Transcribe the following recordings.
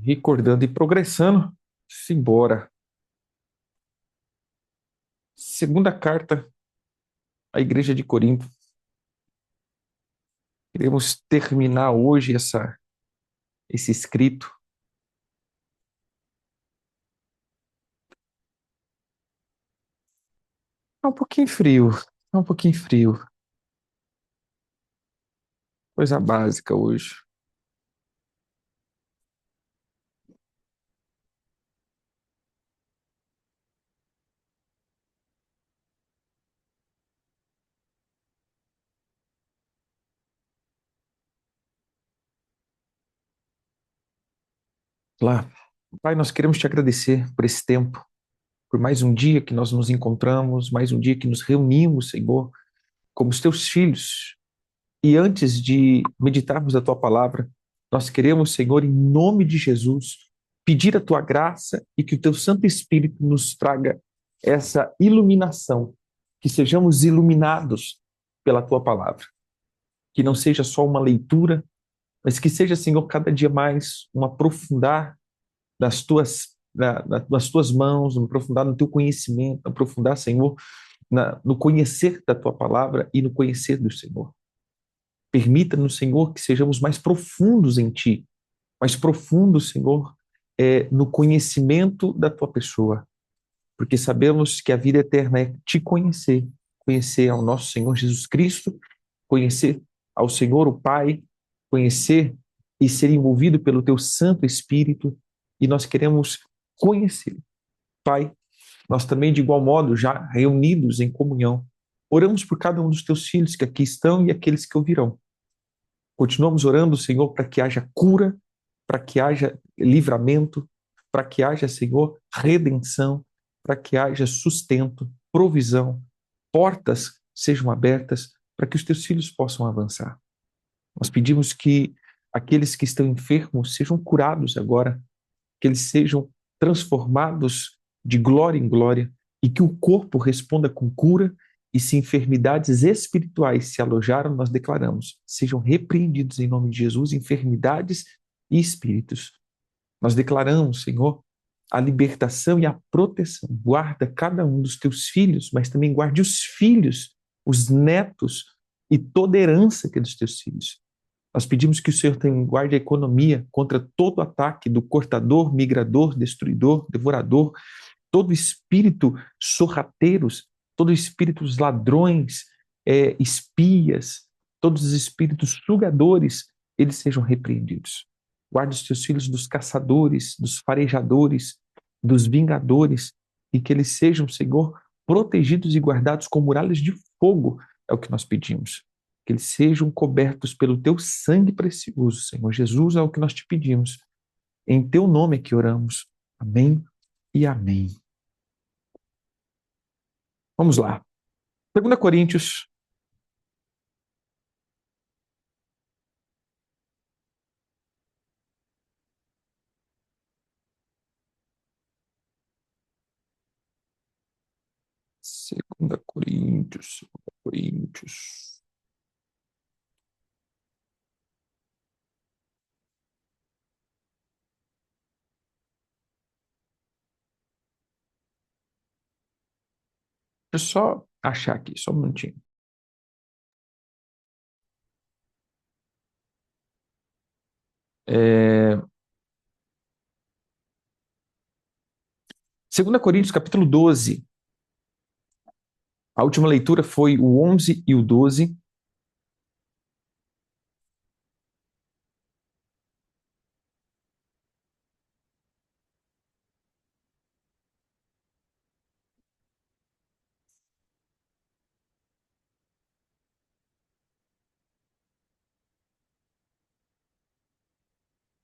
Recordando e progressando, simbora. Segunda carta à Igreja de Corinto. Queremos terminar hoje esse escrito. É um pouquinho frio, é um pouquinho frio. Coisa básica hoje. Lá, Pai, nós queremos te agradecer por esse tempo, por mais um dia que nós nos encontramos, mais um dia que nos reunimos, Senhor, como os teus filhos. E antes de meditarmos a tua palavra, nós queremos, Senhor, em nome de Jesus, pedir a tua graça e que o teu Santo Espírito nos traga essa iluminação, que sejamos iluminados pela tua palavra, que não seja só uma leitura, mas que seja, Senhor, cada dia mais um aprofundar das tuas mãos, um aprofundar no teu conhecimento, um aprofundar, Senhor, no conhecer da tua palavra e no conhecer do Senhor. Permita-nos, Senhor, que sejamos mais profundos em Ti, mais profundos, Senhor, no conhecimento da Tua pessoa, porque sabemos que a vida eterna é Te conhecer, conhecer ao nosso Senhor Jesus Cristo, conhecer ao Senhor o Pai, conhecer e ser envolvido pelo Teu Santo Espírito, e nós queremos conhecer. Pai, nós também, de igual modo, já reunidos em comunhão, oramos por cada um dos Teus filhos que aqui estão e aqueles que ouvirão. Continuamos orando, Senhor, para que haja cura, para que haja livramento, para que haja, Senhor, redenção, para que haja sustento, provisão, portas sejam abertas para que os teus filhos possam avançar. Nós pedimos que aqueles que estão enfermos sejam curados agora, que eles sejam transformados de glória em glória e que o corpo responda com cura e se enfermidades espirituais se alojaram, nós declaramos, sejam repreendidos em nome de Jesus, enfermidades e espíritos. Nós declaramos, Senhor, a libertação e a proteção. Guarda cada um dos teus filhos, mas também guarde os filhos, os netos e toda herança que é dos teus filhos. Nós pedimos que o Senhor tenha guarde a economia contra todo ataque do cortador, migrador, destruidor, devorador, todo espírito sorrateiros, todos os espíritos ladrões, espias, todos os espíritos sugadores, eles sejam repreendidos. Guarde os teus filhos dos caçadores, dos farejadores, dos vingadores, e que eles sejam, Senhor, protegidos e guardados com muralhas de fogo, é o que nós pedimos. Que eles sejam cobertos pelo teu sangue precioso, Senhor Jesus, é o que nós te pedimos. Em teu nome é que oramos. Amém e amém. Vamos lá. 2 Coríntios, Segunda Coríntios, 2 Coríntios. Deixa eu só achar aqui, só um minutinho. É, 2 Coríntios, capítulo 12. A última leitura foi o 11 e o 12.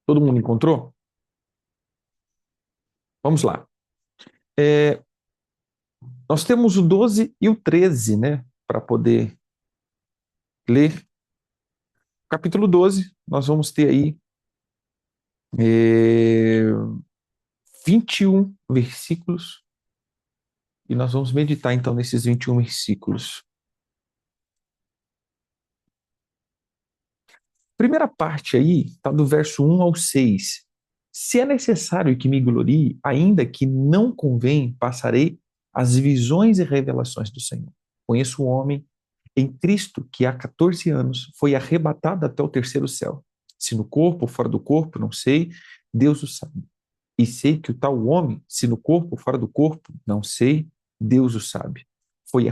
Todo mundo encontrou? Vamos lá. É, nós temos o 12 e o 13, né? Para poder ler. Capítulo 12, nós vamos ter aí é, 21 versículos. E nós vamos meditar então nesses 21 versículos. Primeira parte aí está do verso 1 ao 6. Se é necessário que me glorie, ainda que não convém, passarei as visões e revelações do Senhor. Conheço um homem em Cristo que há 14 anos foi arrebatado até o terceiro céu. Se no corpo ou fora do corpo, não sei, Deus o sabe. E sei que o tal homem, se no corpo ou fora do corpo, não sei, Deus o sabe. Foi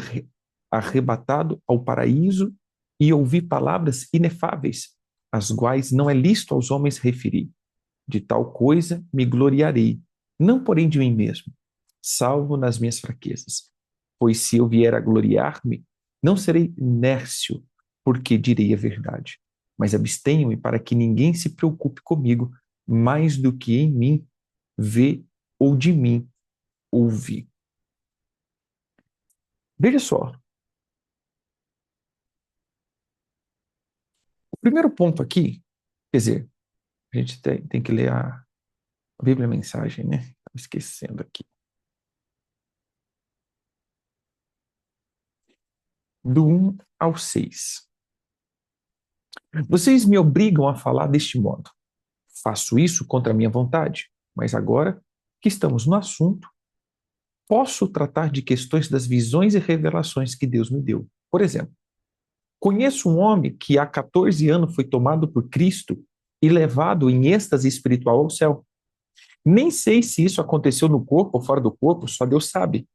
arrebatado ao paraíso e ouvi palavras inefáveis, as quais não é lícito aos homens referir. De tal coisa me gloriarei, não porém de mim mesmo, salvo nas minhas fraquezas. Pois se eu vier a gloriar-me, não serei nércio, porque direi a verdade. Mas abstenho-me para que ninguém se preocupe comigo mais do que em mim vê ou de mim ouvir. Veja só, o primeiro ponto aqui, quer dizer, a gente tem que ler a Bíblia Mensagem, né? Estava esquecendo aqui. Do 1 ao 6. Vocês me obrigam a falar deste modo. Faço isso contra a minha vontade, mas agora que estamos no assunto, posso tratar de questões das visões e revelações que Deus me deu. Por exemplo, conheço um homem que há 14 anos foi tomado por Cristo e levado em êxtase espiritual ao céu. Nem sei se isso aconteceu no corpo ou fora do corpo, só Deus sabe.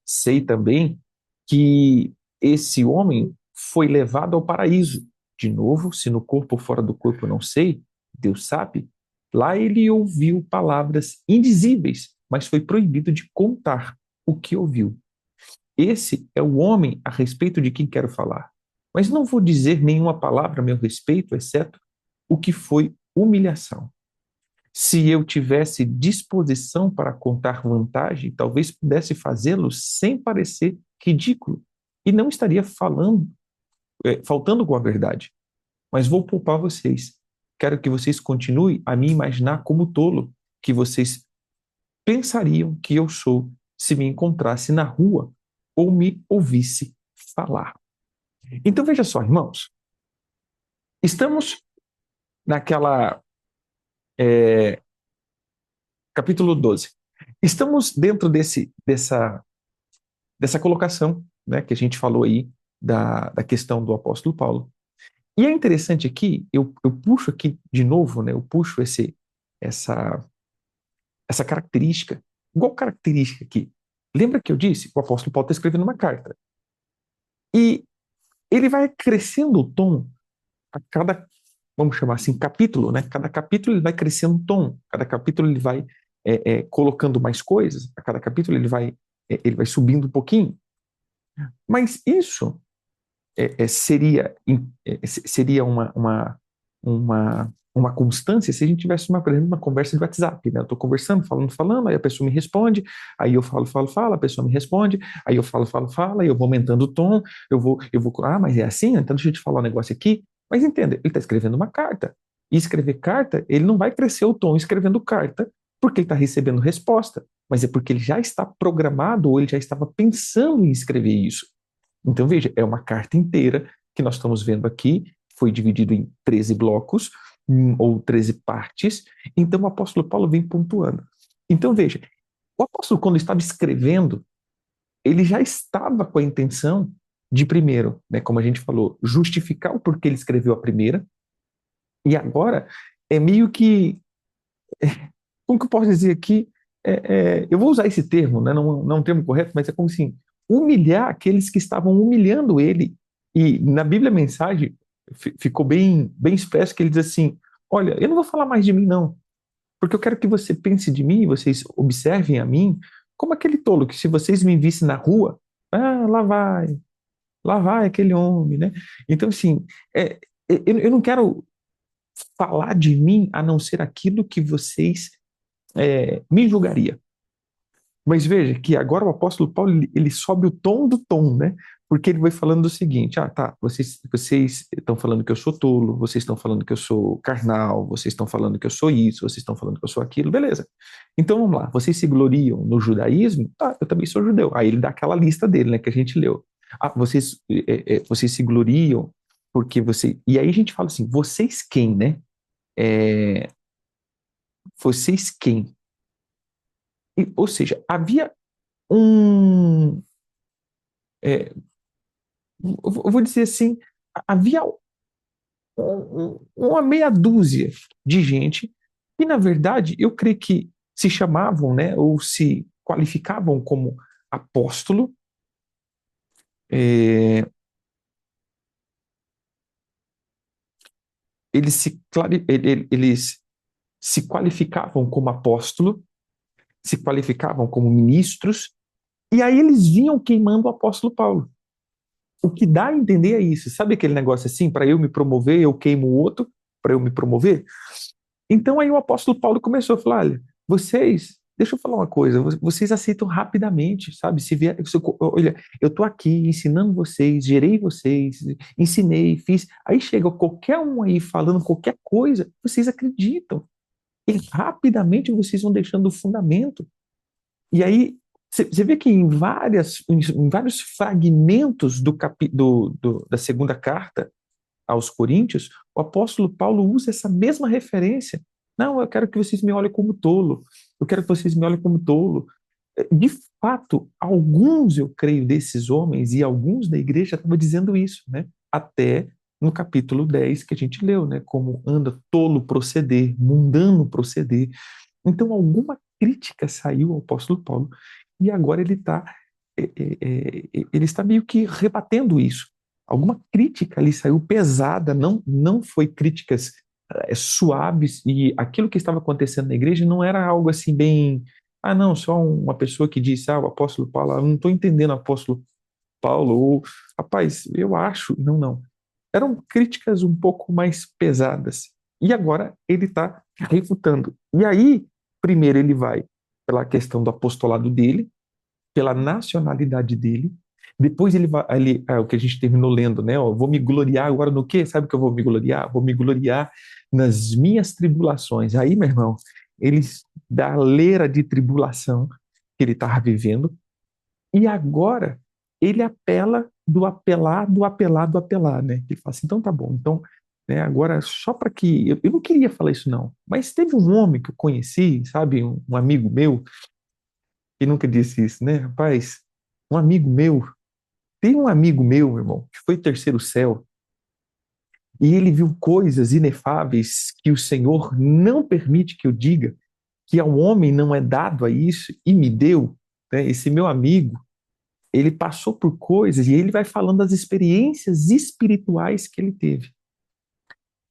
Sei também que esse homem foi levado ao paraíso. De novo, se no corpo ou fora do corpo, não sei, Deus sabe. Lá ele ouviu palavras indizíveis, mas foi proibido de contar o que ouviu. Esse é o homem a respeito de quem quero falar. Mas não vou dizer nenhuma palavra a meu respeito, exceto o que foi humilhação. Se eu tivesse disposição para contar vantagem, talvez pudesse fazê-lo sem parecer ridículo e não estaria faltando com a verdade. Mas vou poupar vocês. Quero que vocês continuem a me imaginar como tolo, que vocês pensariam que eu sou se me encontrasse na rua ou me ouvisse falar. Então veja só, irmãos, estamos naquela capítulo 12. Estamos dentro dessa colocação, né, que a gente falou aí da questão do apóstolo Paulo. E é interessante aqui, eu puxo aqui de novo, né, eu puxo essa, essa característica. Qual característica aqui? Lembra que eu disse? O apóstolo Paulo está escrevendo uma carta. E ele vai crescendo o tom a cada, vamos chamar assim, capítulo, né? Cada capítulo ele vai crescendo o tom, cada capítulo ele vai colocando mais coisas, a cada capítulo ele vai subindo um pouquinho. Mas isso seria uma constância se a gente tivesse, por exemplo, uma conversa de WhatsApp, né? Eu estou conversando, falando, aí a pessoa me responde, aí eu falo, a pessoa me responde, aí eu falo, aí eu vou aumentando o tom, mas é assim? Então deixa eu te falar um negócio aqui. Mas entenda, ele está escrevendo uma carta. E escrever carta, ele não vai crescer o tom escrevendo carta porque ele está recebendo resposta, mas é porque ele já está programado ou ele já estava pensando em escrever isso. Então, veja, é uma carta inteira que nós estamos vendo aqui, foi dividido em 13 blocos, ou 13 partes, então o apóstolo Paulo vem pontuando. Então, veja, o apóstolo, quando estava escrevendo, ele já estava com a intenção de, primeiro, né, como a gente falou, justificar o porquê ele escreveu a primeira, e agora é meio que, como que eu posso dizer aqui, eu vou usar esse termo, né, não é um termo correto, mas é como assim, humilhar aqueles que estavam humilhando ele. E na Bíblia a mensagem ficou bem expresso que ele diz assim, olha, eu não vou falar mais de mim não, porque eu quero que você pense de mim, vocês observem a mim como aquele tolo que se vocês me vissem na rua, lá vai aquele homem, né? Então assim, eu não quero falar de mim a não ser aquilo que vocês me julgaria. Mas veja que agora o apóstolo Paulo ele sobe o tom do tom, né? Porque ele vai falando o seguinte: tá, vocês estão falando que eu sou tolo, vocês estão falando que eu sou carnal, vocês estão falando que eu sou isso, vocês estão falando que eu sou aquilo, beleza. Então vamos lá, vocês se gloriam no judaísmo? Tá, eu também sou judeu. Aí ele dá aquela lista dele, né, que a gente leu. Vocês se gloriam porque você. E aí a gente fala assim: vocês quem, né? Vocês quem? Ou seja, havia um... eu vou dizer assim, havia uma meia dúzia de gente que, na verdade, eu creio que se chamavam, né, ou se qualificavam como apóstolo. é, eles se qualificavam como apóstolo, se qualificavam como ministros, e aí eles vinham queimando o apóstolo Paulo. O que dá a entender é isso. Sabe aquele negócio assim, para eu me promover, eu queimo o outro, para eu me promover? Então aí o apóstolo Paulo começou a falar, olha, vocês, deixa eu falar uma coisa, vocês aceitam rapidamente, sabe? Se vier, olha, eu tô aqui ensinando vocês, gerei vocês, ensinei, fiz. Aí chega qualquer um aí falando qualquer coisa, vocês acreditam. E rapidamente vocês vão deixando o fundamento. E aí você vê que em vários fragmentos da segunda carta aos Coríntios, o apóstolo Paulo usa essa mesma referência. Não, eu quero que vocês me olhem como tolo. Eu quero que vocês me olhem como tolo. De fato, alguns, eu creio, desses homens e alguns da igreja estavam dizendo isso, né? Até no capítulo 10 que a gente leu, né? Como anda tolo proceder, mundano proceder. Então, alguma crítica saiu ao apóstolo Paulo e agora ele está meio que rebatendo isso. Alguma crítica ali saiu pesada, não foi críticas suaves, e aquilo que estava acontecendo na igreja não era algo assim bem, não, só uma pessoa que disse, o apóstolo Paulo, eu não estou entendendo o apóstolo Paulo, ou, rapaz, eu acho, não. Eram críticas um pouco mais pesadas. E agora ele está refutando. E aí, primeiro ele vai pela questão do apostolado dele, pela nacionalidade dele. Depois ele vai, o que a gente terminou lendo, né? Vou me gloriar agora no quê? Sabe o que eu vou me gloriar? Vou me gloriar nas minhas tribulações. Aí, meu irmão, ele dá a leira de tribulação que ele estava vivendo. E agora ele apela do apelar, do apelar, do apelar, né? Ele fala assim, então tá bom. Então, né, agora só para que... Eu não queria falar isso não, mas teve um homem que eu conheci, sabe? Um amigo meu, que nunca disse isso, né? Rapaz, um amigo meu, tem um amigo meu, irmão, que foi terceiro céu, e ele viu coisas inefáveis que o Senhor não permite que eu diga, que ao homem não é dado a isso, e me deu, né? Esse meu amigo, ele passou por coisas e ele vai falando das experiências espirituais que ele teve.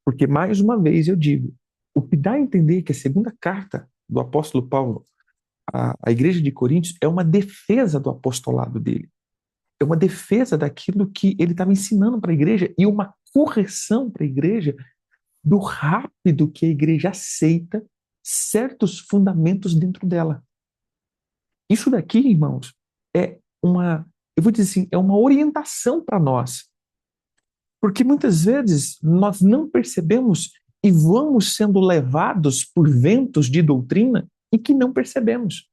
Porque, mais uma vez, eu digo, o que dá a entender que a segunda carta do apóstolo Paulo à igreja de Coríntios é uma defesa do apostolado dele. É uma defesa daquilo que ele estava ensinando para a igreja e uma correção para a igreja do rápido que a igreja aceita certos fundamentos dentro dela. Isso daqui, irmãos, é eu vou dizer assim, é uma orientação para nós. Porque muitas vezes nós não percebemos e vamos sendo levados por ventos de doutrina e que não percebemos.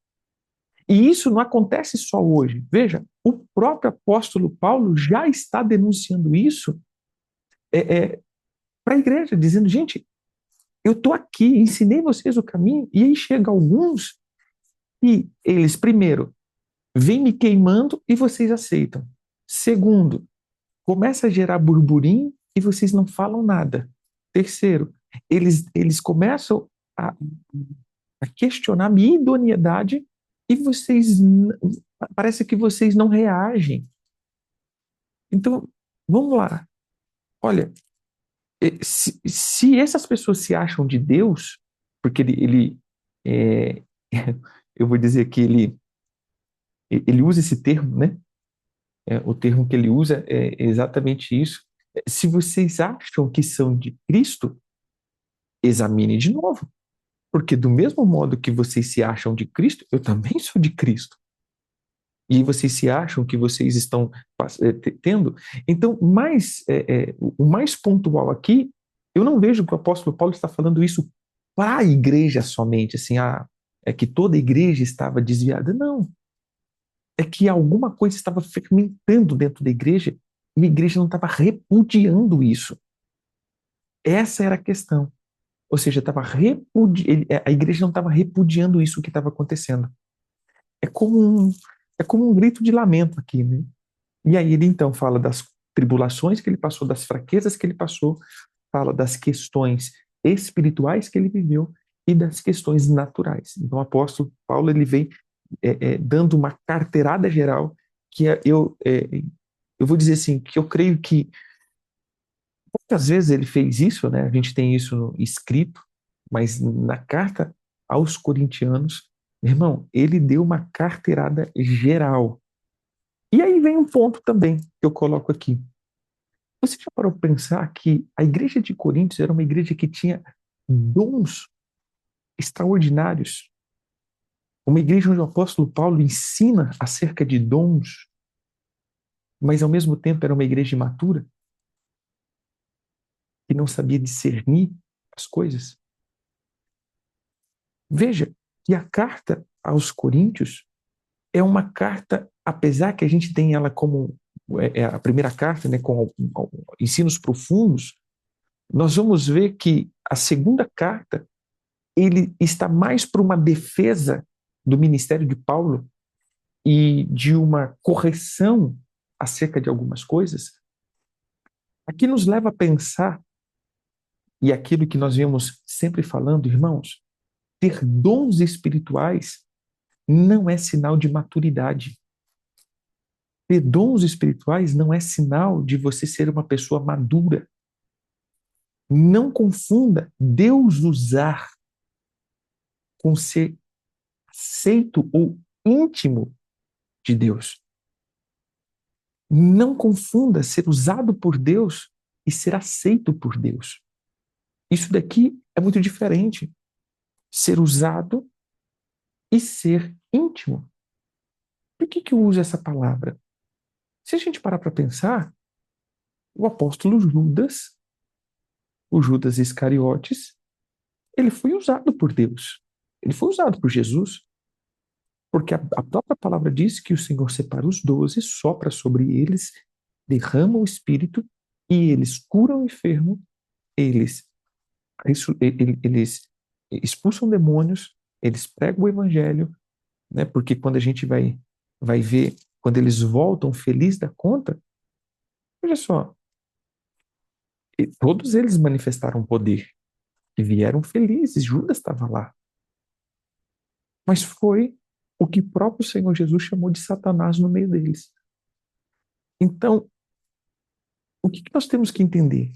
E isso não acontece só hoje. Veja, o próprio apóstolo Paulo já está denunciando isso para a igreja, dizendo, gente, eu estou aqui, ensinei vocês o caminho, e aí chega alguns e eles, primeiro, vêm me queimando e vocês aceitam. Segundo, começa a gerar burburinho e vocês não falam nada. Terceiro, eles começam a questionar a minha idoneidade e parece que vocês não reagem. Então, vamos lá. Olha, se essas pessoas se acham de Deus, porque é, eu vou dizer que ele usa esse termo, né? O termo que ele usa é exatamente isso. Se vocês acham que são de Cristo, examine de novo. Porque do mesmo modo que vocês se acham de Cristo, eu também sou de Cristo. E vocês se acham que vocês estão tendo. Então, o mais pontual aqui, eu não vejo que o apóstolo Paulo está falando isso para a igreja somente, assim, é que toda a igreja estava desviada. Não. É que alguma coisa estava fermentando dentro da igreja e a igreja não estava repudiando isso. Essa era a questão. Ou seja, a igreja não estava repudiando isso que estava acontecendo. É como um, é como um grito de lamento aqui, né? E aí ele então fala das tribulações que ele passou, das fraquezas que ele passou, fala das questões espirituais que ele viveu e das questões naturais. Então o apóstolo Paulo ele vem dando uma carteirada geral que eu vou dizer assim, que eu creio que poucas vezes ele fez isso, né? A gente tem isso escrito, mas na carta aos Corintianos, meu irmão, ele deu uma carteirada geral. E aí vem um ponto também que eu coloco aqui. Você já parou para pensar que a igreja de Coríntios era uma igreja que tinha dons extraordinários? Uma igreja onde o apóstolo Paulo ensina acerca de dons, mas ao mesmo tempo era uma igreja imatura, que não sabia discernir as coisas. Veja que a carta aos Coríntios é uma carta, apesar que a gente tem ela como a primeira carta, né, com ensinos profundos, nós vamos ver que a segunda carta ele está mais para uma defesa do ministério de Paulo e de uma correção acerca de algumas coisas. Aqui nos leva a pensar, e aquilo que nós vemos sempre falando, irmãos, ter dons espirituais não é sinal de maturidade. Ter dons espirituais não é sinal de você ser uma pessoa madura. Não confunda Deus usar com ser aceito ou íntimo de Deus. Não confunda ser usado por Deus e ser aceito por Deus. Isso daqui é muito diferente. Ser usado e ser íntimo. Por que eu uso essa palavra? Se a gente parar para pensar, o apóstolo Judas, o Judas Iscariotes, ele foi usado por Deus. Ele foi usado por Jesus. Porque a própria palavra diz que o Senhor separa os 12, sopra sobre eles, derrama o Espírito e eles curam o enfermo, eles, eles expulsam demônios, eles pregam o Evangelho, né? Porque quando a gente vai ver, quando eles voltam felizes da conta, olha só, todos eles manifestaram poder e vieram felizes, Judas estava lá. Mas foi o que o próprio Senhor Jesus chamou de Satanás no meio deles. Então, o que nós temos que entender?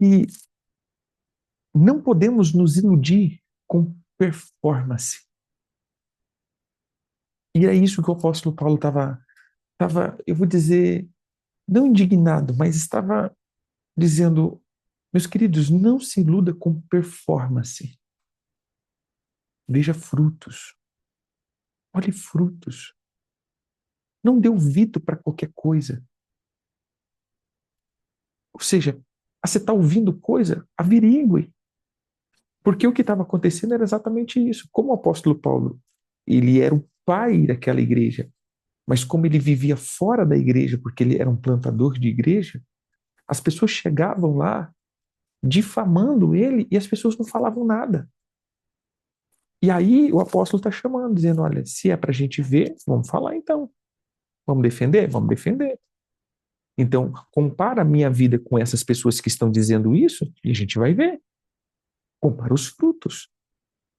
E não podemos nos iludir com performance. E é isso que o apóstolo Paulo estava, eu vou dizer, não indignado, mas estava dizendo, meus queridos, não se iluda com performance. Veja frutos. Olhe frutos. Não dê ouvido para qualquer coisa. Ou seja, você está ouvindo coisa, averigue. Porque o que estava acontecendo era exatamente isso. Como o apóstolo Paulo, ele era o pai daquela igreja, mas como ele vivia fora da igreja, porque ele era um plantador de igreja, as pessoas chegavam lá difamando ele e as pessoas não falavam nada. E aí o apóstolo está chamando, dizendo: olha, se é para a gente ver, vamos falar então. Vamos defender? Vamos defender. Então, compara a minha vida com essas pessoas que estão dizendo isso e a gente vai ver. Compara os frutos.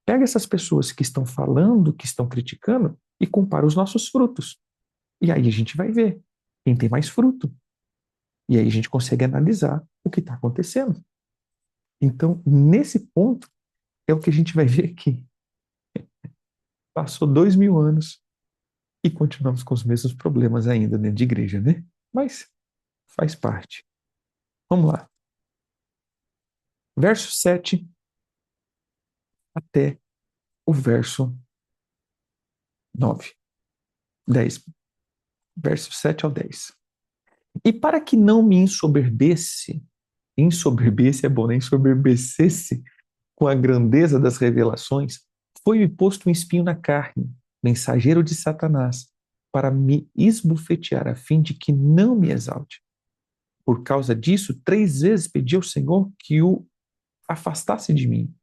Pega essas pessoas que estão falando, que estão criticando e compara os nossos frutos. E aí a gente vai ver quem tem mais fruto. E aí a gente consegue analisar o que está acontecendo. Então, nesse ponto, é o que a gente vai ver aqui. Passou 2000 anos e continuamos com os mesmos problemas ainda dentro de igreja, né? Mas faz parte. Vamos lá. Verso 7 até o verso 9. 10. Verso 7 ao 10. E para que não me ensoberbece é bom, né? Ensoberbecesse com a grandeza das revelações, foi-me posto um espinho na carne, mensageiro de Satanás, para me esbofetear, a fim de que não me exalte. Por causa disso, 3 vezes pedi ao Senhor que o afastasse de mim.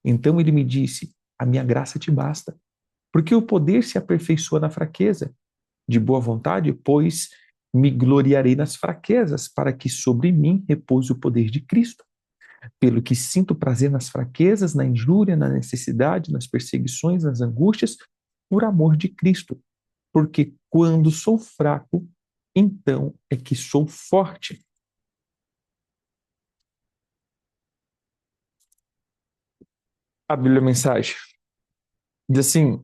Então ele me disse: a minha graça te basta, porque o poder se aperfeiçoa na fraqueza. De boa vontade, pois me gloriarei nas fraquezas, para que sobre mim repouse o poder de Cristo. Pelo que sinto prazer nas fraquezas, na injúria, na necessidade, nas perseguições, nas angústias, por amor de Cristo. Porque quando sou fraco, então é que sou forte. A Bíblia Mensagem diz assim: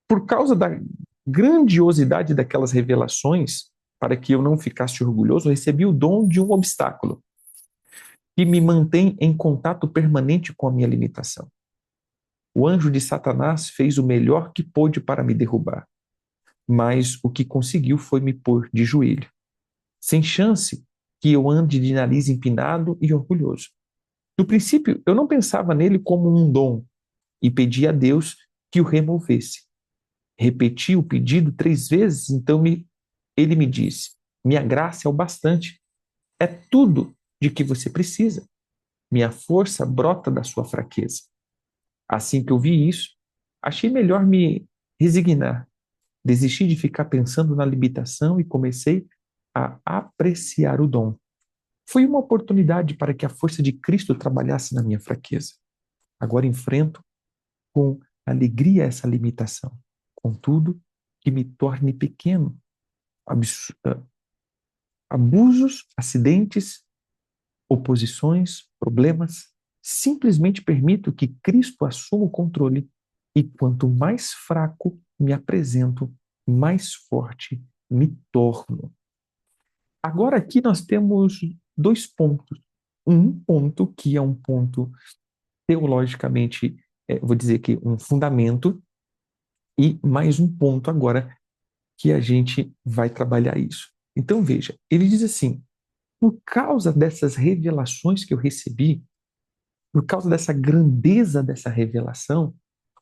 por causa da grandiosidade daquelas revelações, para que eu não ficasse orgulhoso, eu recebi o dom de um obstáculo que me mantém em contato permanente com a minha limitação. O anjo de Satanás fez o melhor que pôde para me derrubar, mas o que conseguiu foi me pôr de joelho, sem chance que eu ande de nariz empinado e orgulhoso. No princípio, eu não pensava nele como um dom e pedi a Deus que o removesse. Repeti o pedido 3 vezes, então ele me disse: minha graça é o bastante, é tudo de que você precisa. Minha força brota da sua fraqueza. Assim que eu vi isso, achei melhor me resignar. Desisti de ficar pensando na limitação e comecei a apreciar o dom. Foi uma oportunidade para que a força de Cristo trabalhasse na minha fraqueza. Agora enfrento com alegria essa limitação. Contudo, que me torne pequeno. Abusos, acidentes, oposições, problemas. Simplesmente permito que Cristo assuma o controle e quanto mais fraco me apresento, mais forte me torno. Agora aqui nós temos 2 pontos. Um ponto que é um ponto teologicamente, vou dizer que um fundamento, e mais um ponto agora que a gente vai trabalhar isso. Então veja, ele diz assim: por causa dessas revelações que eu recebi, por causa dessa grandeza dessa revelação,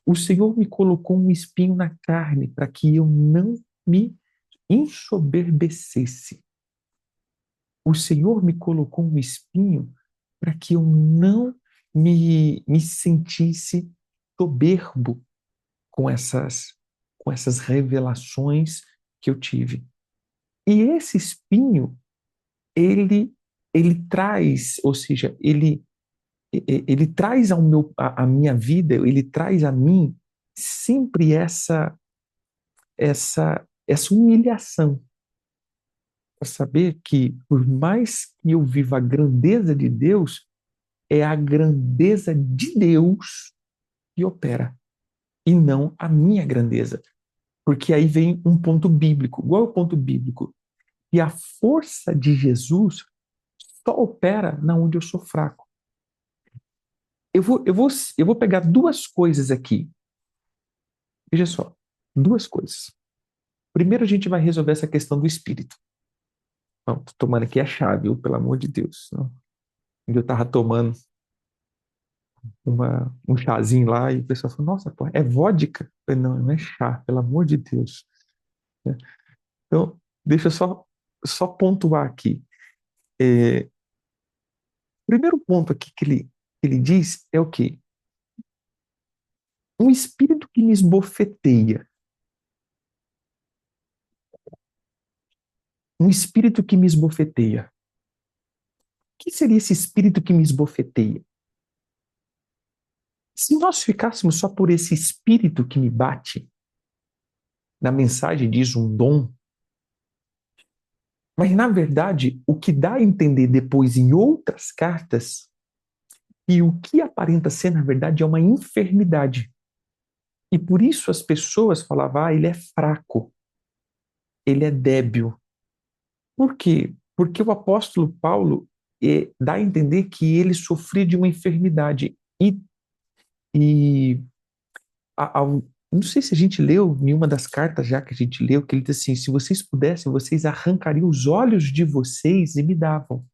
o Senhor me colocou um espinho na carne para que eu não me ensoberbecesse. O Senhor me colocou um espinho para que eu não me sentisse soberbo com essas revelações que eu tive. E esse espinho, ele traz, ou seja, ele traz à minha vida, ele traz a mim sempre essa humilhação, para saber que, por mais que eu viva a grandeza de Deus, é a grandeza de Deus que opera, e não a minha grandeza. Porque aí vem um ponto bíblico. Qual é o ponto bíblico? E a força de Jesus só opera na onde eu sou fraco. Eu vou pegar 2 coisas aqui. Veja só, 2 coisas. Primeiro a gente vai resolver essa questão do espírito. Não, tô tomando aqui a chave, viu? Pelo amor de Deus. Não. Eu estava tomando um chazinho lá e o pessoal falou: nossa, pô, é vodka? Eu falei: não, não é chá, pelo amor de Deus. Então, deixa eu só pontuar aqui. O primeiro ponto aqui que ele diz é o quê? Um espírito que me esbofeteia. Um espírito que me esbofeteia. O que seria esse espírito que me esbofeteia? Se nós ficássemos só por esse espírito que me bate, na mensagem diz um dom, mas na verdade o que dá a entender depois em outras cartas, e o que aparenta ser na verdade é uma enfermidade. E por isso as pessoas falavam: ele é fraco, ele é débil. Por quê? Porque o apóstolo Paulo dá a entender que ele sofria de uma enfermidade. E não sei se a gente leu nenhuma das cartas já que a gente leu, que ele diz assim: se vocês pudessem, vocês arrancariam os olhos de vocês e me davam.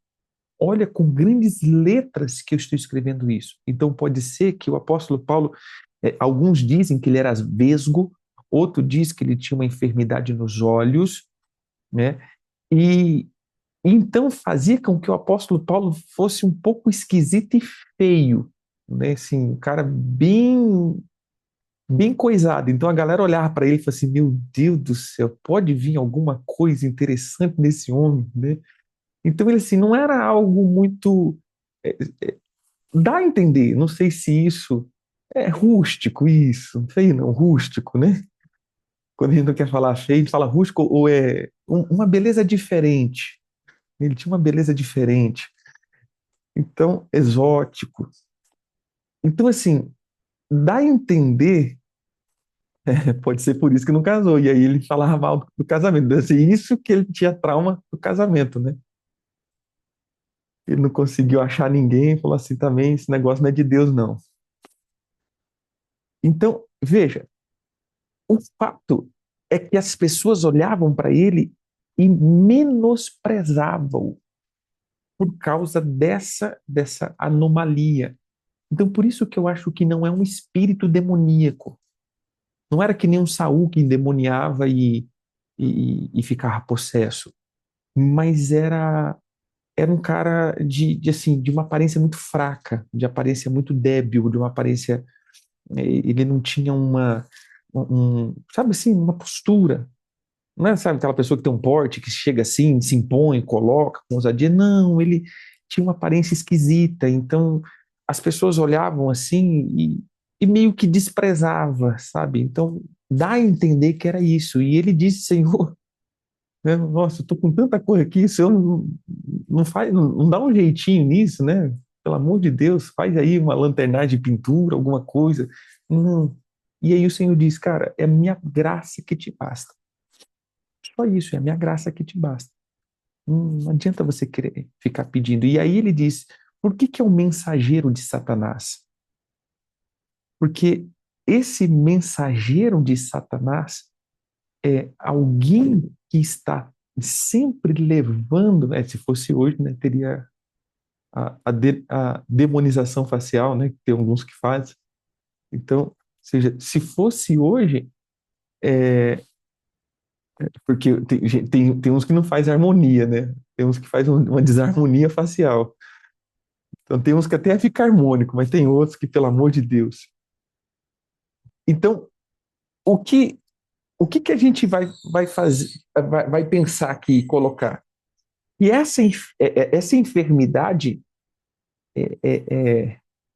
Olha com grandes letras que eu estou escrevendo isso. Então pode ser que o apóstolo Paulo, alguns dizem que ele era vesgo, outro diz que ele tinha uma enfermidade nos olhos, né? E Então fazia com que o apóstolo Paulo fosse um pouco esquisito e feio, né? Assim, um cara bem coisado. Então a galera olhava para ele e falava assim: Meu Deus do céu, pode vir alguma coisa interessante nesse homem, né? Então ele assim não era algo muito é, dá a entender. Não sei se isso é rústico, isso, feio não, rústico, né? Quando a gente não quer falar feio, a gente fala rústico ou é uma beleza diferente. Ele tinha uma beleza diferente. Então, exótico. Então, assim, dá a entender, pode ser por isso que não casou. E aí ele falava mal do casamento. Deve ser isso que ele tinha trauma do casamento, né? Ele não conseguiu achar ninguém, falou assim também, esse negócio não é de Deus, não. Então, veja, o fato é que as pessoas olhavam para ele e menosprezavam por causa dessa anomalia. Então, por isso que eu acho que não é um espírito demoníaco. Não era que nem um Saul que endemoniava e ficava possesso, mas era um cara assim, de uma aparência muito fraca, de aparência muito débil, de uma aparência. Ele não tinha sabe assim, uma postura. Não é, sabe, aquela pessoa que tem um porte, que chega assim, se impõe, coloca com ousadia. Não, ele tinha uma aparência esquisita. Então, as pessoas olhavam assim e meio que desprezava, sabe? Então, dá a entender que era isso. E ele disse, Senhor, né, nossa, eu tô com tanta coisa aqui, o Senhor não dá um jeitinho nisso, né? Pelo amor de Deus, faz aí uma lanternagem de pintura, alguma coisa. Não. E aí o Senhor diz, cara, é a minha graça que te basta. Só isso, é a minha graça que te basta. Não adianta você querer ficar pedindo. E aí ele diz: por que que é o mensageiro de Satanás? Porque esse mensageiro de Satanás é alguém que está sempre levando, né, se fosse hoje, né, teria a demonização facial, né, que tem alguns que fazem. Então, ou seja, se fosse hoje, é, porque tem uns que não faz harmonia, né? Tem uns que faz uma desarmonia facial. Então tem uns que até fica harmônico, mas tem outros que, pelo amor de Deus. Então, o que que a gente vai fazer, vai pensar aqui e colocar? E essa enfermidade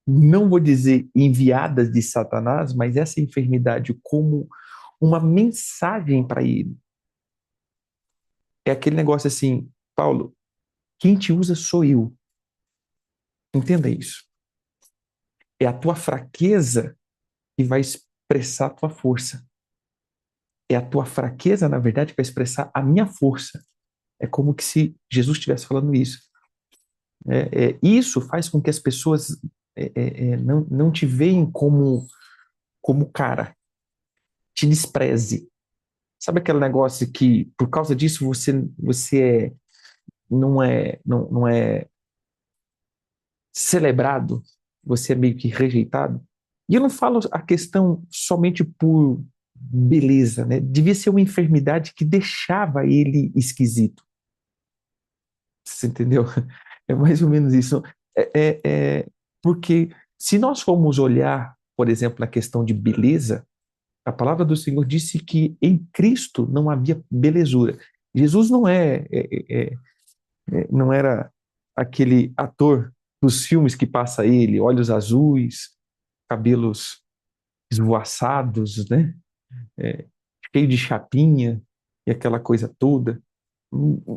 não vou dizer enviada de Satanás, mas essa enfermidade como uma mensagem para ele. É aquele negócio assim, Paulo, quem te usa sou eu. Entenda isso. É a tua fraqueza que vai expressar a tua força. É a tua fraqueza, na verdade, que vai expressar a minha força. É como que se Jesus estivesse falando isso. Isso faz com que as pessoas não te veem como cara, te despreze. Sabe aquele negócio que, por causa disso, você não é celebrado, você é meio que rejeitado? E eu não falo a questão somente por beleza, né? Devia ser uma enfermidade que deixava ele esquisito. Você entendeu? É mais ou menos isso. Porque se nós formos olhar, por exemplo, na questão de beleza, a palavra do Senhor disse que em Cristo não havia belezura. Jesus não era aquele ator dos filmes que passa ele, olhos azuis, cabelos esvoaçados, né? É, cheio de chapinha e aquela coisa toda.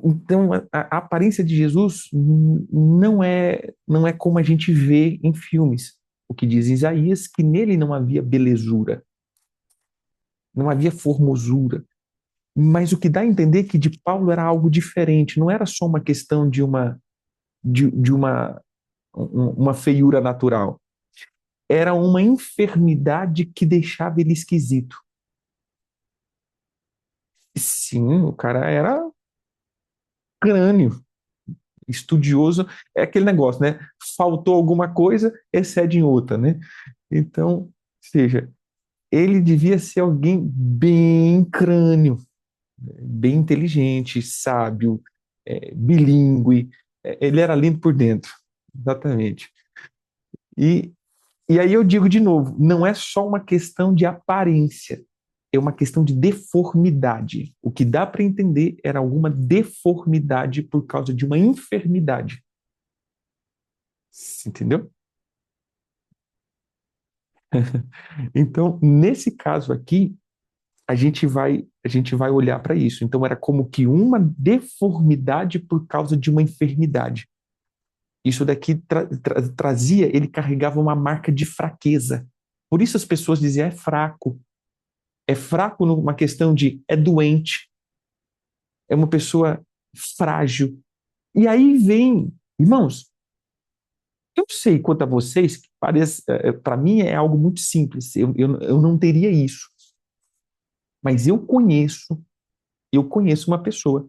Então, a aparência de Jesus não é como a gente vê em filmes. O que diz Isaías que nele não havia belezura, não havia formosura. Mas o que dá a entender é que de Paulo era algo diferente, não era só uma questão de uma feiura natural. Era uma enfermidade que deixava ele esquisito. Sim, o cara era crânio, estudioso, é aquele negócio, né? Faltou alguma coisa, excede em outra, né? Então, seja, ele devia ser alguém bem crânio, bem inteligente, sábio, bilíngue, ele era lindo por dentro, exatamente. E, e aí eu digo de novo, não é só uma questão de aparência, é uma questão de deformidade. O que dá para entender era alguma deformidade por causa de uma enfermidade. Entendeu? Então, nesse caso aqui, a gente vai olhar para isso. Então, era como que uma deformidade por causa de uma enfermidade. Isso daqui trazia, ele carregava uma marca de fraqueza. Por isso as pessoas diziam, é fraco. É fraco numa questão de, é doente, é uma pessoa frágil. E aí vem, irmãos, eu sei quanto a vocês, que parece, para mim é algo muito simples, eu não teria isso. Mas eu conheço uma pessoa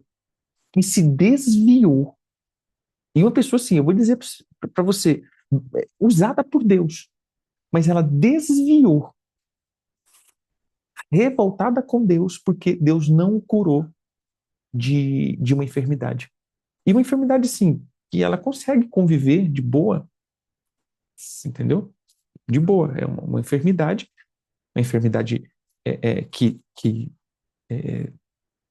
que se desviou. E uma pessoa assim, eu vou dizer para você, usada por Deus, mas ela desviou, revoltada com Deus, porque Deus não o curou de uma enfermidade. E uma enfermidade, sim, que ela consegue conviver de boa, entendeu? De boa. É uma enfermidade que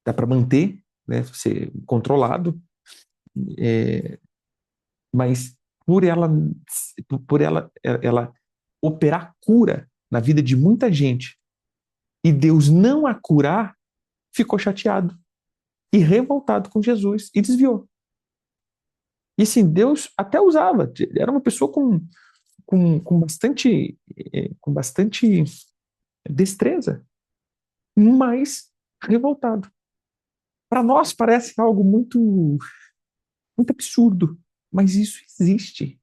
dá para manter, né, ser controlado, é, mas por ela operar cura na vida de muita gente e Deus não a curar, ficou chateado e revoltado com Jesus e desviou. E assim, Deus até usava, era uma pessoa com bastante destreza, mas revoltado. Para nós parece algo muito absurdo, mas isso existe.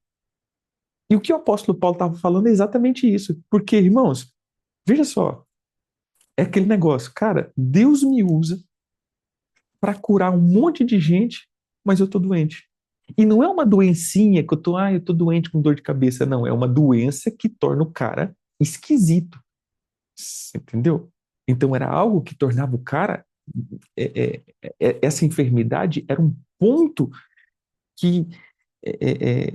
E o que o apóstolo Paulo estava falando é exatamente isso. Porque, irmãos, veja só, é aquele negócio, cara, Deus me usa para curar um monte de gente, mas eu tô doente. E não é uma doencinha que eu tô doente com dor de cabeça, não, é uma doença que torna o cara esquisito. Você entendeu? Então era algo que tornava o cara essa enfermidade era um ponto que é, é,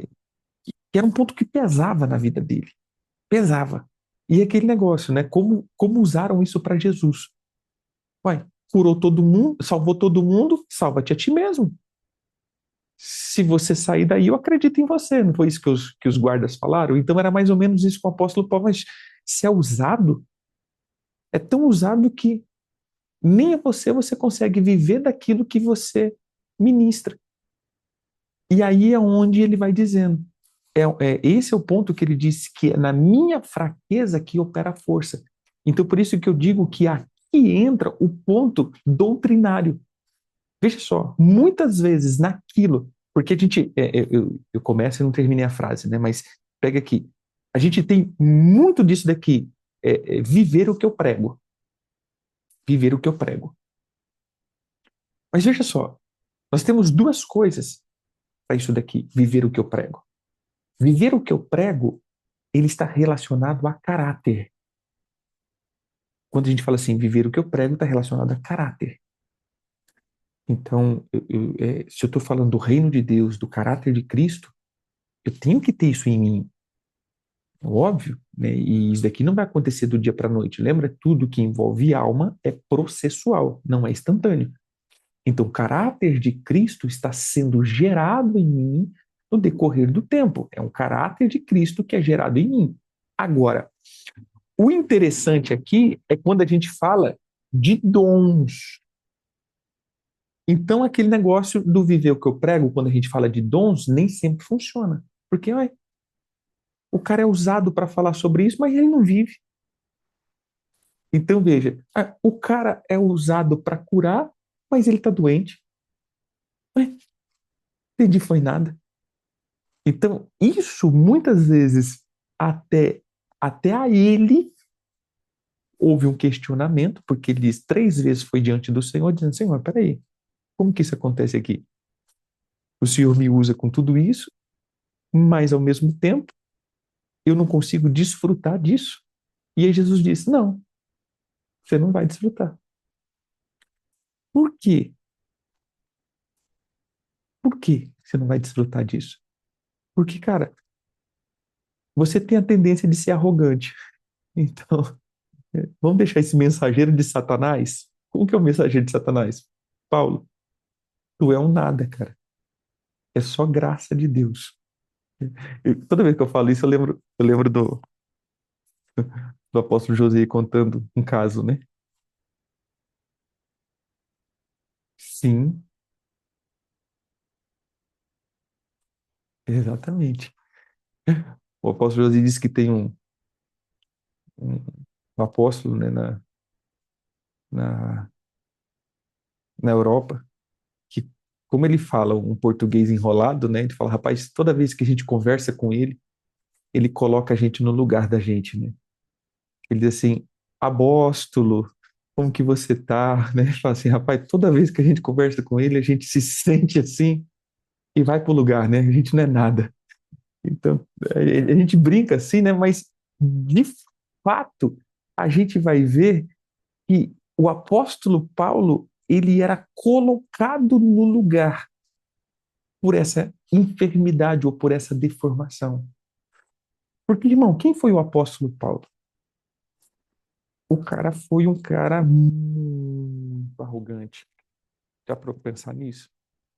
que era um ponto que pesava na vida dele, pesava. E aquele negócio, né? Como usaram isso para Jesus? Uai, curou todo mundo, salvou todo mundo, salva-te a ti mesmo. Se você sair daí, eu acredito em você. Não foi isso que os guardas falaram? Então era mais ou menos isso com o apóstolo Paulo, mas se é usado, é tão usado que nem a você consegue viver daquilo que você ministra. E aí é onde ele vai dizendo. Esse é o ponto que ele disse que é na minha fraqueza que opera a força. Então, por isso que eu digo que aqui entra o ponto doutrinário. Veja só, muitas vezes naquilo, porque a gente, eu começo e não terminei a frase, né? Mas pega aqui. A gente tem muito disso daqui, viver o que eu prego. Viver o que eu prego. Mas veja só, nós temos duas coisas para isso daqui, viver o que eu prego. Viver o que eu prego, ele está relacionado a caráter. Quando a gente fala assim, viver o que eu prego, está relacionado a caráter. Então, se eu estou falando do reino de Deus, do caráter de Cristo, eu tenho que ter isso em mim, óbvio, né? E isso daqui não vai acontecer do dia para a noite. Lembra? Tudo que envolve alma é processual, não é instantâneo. Então, o caráter de Cristo está sendo gerado em mim no decorrer do tempo. É um caráter de Cristo que é gerado em mim. Agora, o interessante aqui é quando a gente fala de dons. Então, aquele negócio do viver o que eu prego, quando a gente fala de dons, nem sempre funciona. Porque o cara é usado para falar sobre isso, mas ele não vive. Então, veja, o cara é usado para curar, mas ele está doente. Ué, entendi, foi nada. Então, isso muitas vezes, até a ele, houve um questionamento, porque ele diz 3 vezes foi diante do Senhor, dizendo: Senhor, peraí, como que isso acontece aqui? O Senhor me usa com tudo isso, mas ao mesmo tempo eu não consigo desfrutar disso. E aí Jesus disse: não, você não vai desfrutar. Por quê? Por que você não vai desfrutar disso? Porque, cara, você tem a tendência de ser arrogante. Então, vamos deixar esse mensageiro de Satanás? Como que é o mensageiro de Satanás? Paulo, tu é um nada, cara. É só graça de Deus. Toda vez que eu falo isso, eu lembro do apóstolo José contando um caso, né? Sim, exatamente. O apóstolo José diz que tem um, um apóstolo, né, na, na Europa, que, como ele fala um português enrolado, né? Ele fala, rapaz, toda vez que a gente conversa com ele, ele coloca a gente no lugar da gente, né? Ele diz assim, apóstolo, como que você tá, né? Ele fala assim, rapaz, toda vez que a gente conversa com ele, a gente se sente assim e vai pro lugar, né? A gente não é nada. Então, a gente brinca assim, né? Mas, de fato, a gente vai ver que o apóstolo Paulo, ele era colocado no lugar por essa enfermidade ou por essa deformação. Porque, irmão, quem foi o apóstolo Paulo? O cara foi um cara muito arrogante. Já para pensar nisso?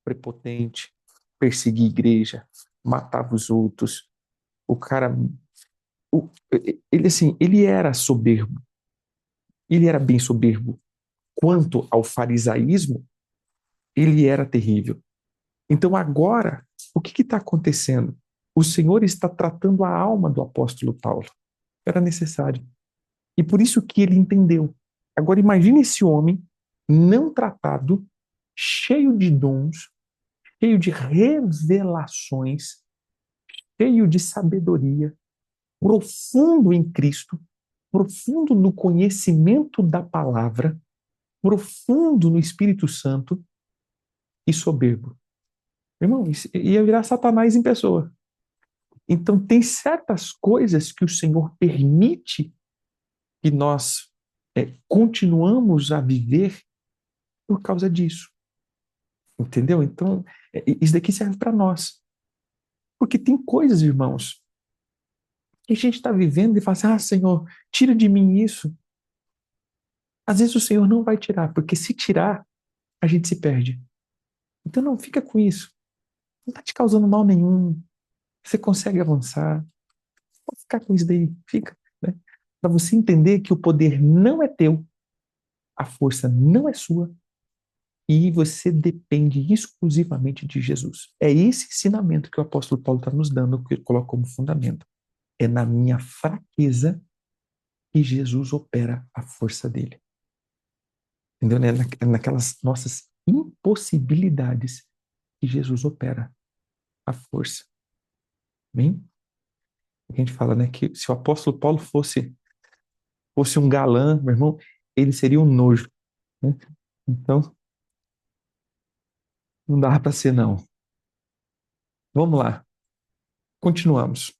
Prepotente, perseguia a igreja, matava os outros. O cara, ele assim, ele era soberbo. Ele era bem soberbo. Quanto ao farisaísmo, ele era terrível. Então agora, o que está acontecendo? O Senhor está tratando a alma do apóstolo Paulo. Era necessário. E por isso que ele entendeu. Agora imagine esse homem não tratado, cheio de dons, cheio de revelações, cheio de sabedoria, profundo em Cristo, profundo no conhecimento da palavra, profundo no Espírito Santo e soberbo. Irmão, isso ia virar Satanás em pessoa. Então, tem certas coisas que o Senhor permite que nós continuamos a viver por causa disso. Entendeu? Então, isso daqui serve para nós. Porque tem coisas, irmãos, que a gente está vivendo e fala assim: ah, Senhor, tira de mim isso. Às vezes o Senhor não vai tirar, porque se tirar, a gente se perde. Então, não fica com isso. Não está te causando mal nenhum. Você consegue avançar. Pode ficar com isso daí. Fica. Né? Para você entender que o poder não é teu, a força não é sua, e você depende exclusivamente de Jesus. É esse ensinamento que o apóstolo Paulo está nos dando, que ele coloca como fundamento. É na minha fraqueza que Jesus opera a força dele. Entendeu? É naquelas nossas impossibilidades que Jesus opera a força. Bem? A gente fala, né, que se o apóstolo Paulo fosse um galã, meu irmão, ele seria um nojo, né? Então, não dá para ser não. Vamos lá. Continuamos.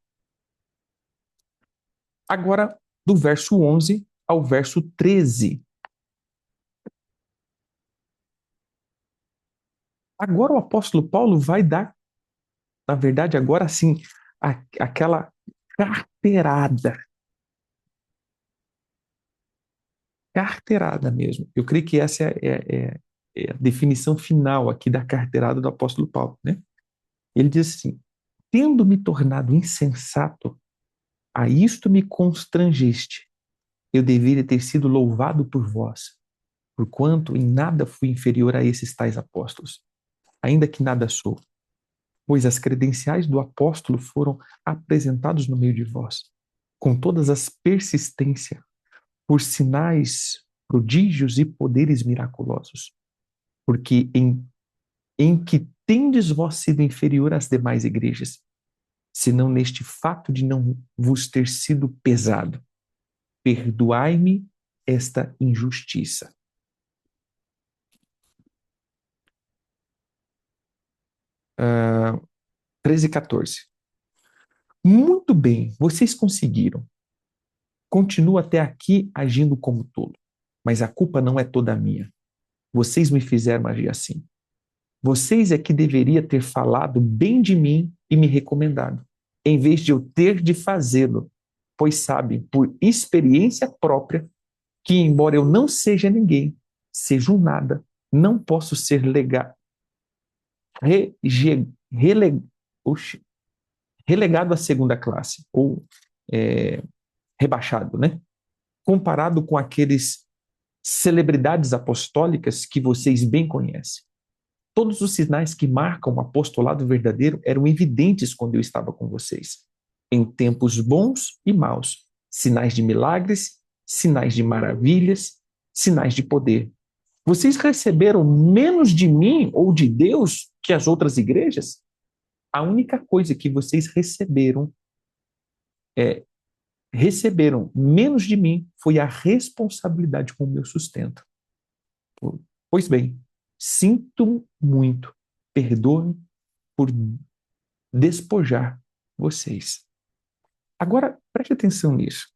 Agora, do verso 11 ao verso 13. Agora o apóstolo Paulo vai dar, na verdade, agora sim, aquela carteirada. Carteirada mesmo. Eu creio que essa é a definição final aqui da carteirada do apóstolo Paulo, né? Ele diz assim: tendo me tornado insensato, a isto me constrangeste. Eu deveria ter sido louvado por vós, porquanto em nada fui inferior a esses tais apóstolos, ainda que nada sou, pois as credenciais do apóstolo foram apresentados no meio de vós, com todas as persistências, por sinais, prodígios e poderes miraculosos, porque em que tendes vós sido inferior às demais igrejas, senão neste fato de não vos ter sido pesado. Perdoai-me esta injustiça. 13 e 14. Muito bem, vocês conseguiram. Continuo até aqui agindo como tolo, mas a culpa não é toda minha. Vocês me fizeram agir assim. Vocês é que deveria ter falado bem de mim e me recomendado, em vez de eu ter de fazê-lo, pois sabem, por experiência própria, que embora eu não seja ninguém, seja um nada, não posso ser rege, rele, oxi, relegado à segunda classe, ou é, rebaixado, né? Comparado com aqueles celebridades apostólicas que vocês bem conhecem. Todos os sinais que marcam o apostolado verdadeiro eram evidentes quando eu estava com vocês, em tempos bons e maus, sinais de milagres, sinais de maravilhas, sinais de poder. Vocês receberam menos de mim ou de Deus que as outras igrejas? A única coisa que vocês é, receberam menos de mim foi a responsabilidade com o meu sustento. Pois bem, sinto muito, perdoe por despojar vocês. Agora, preste atenção nisso.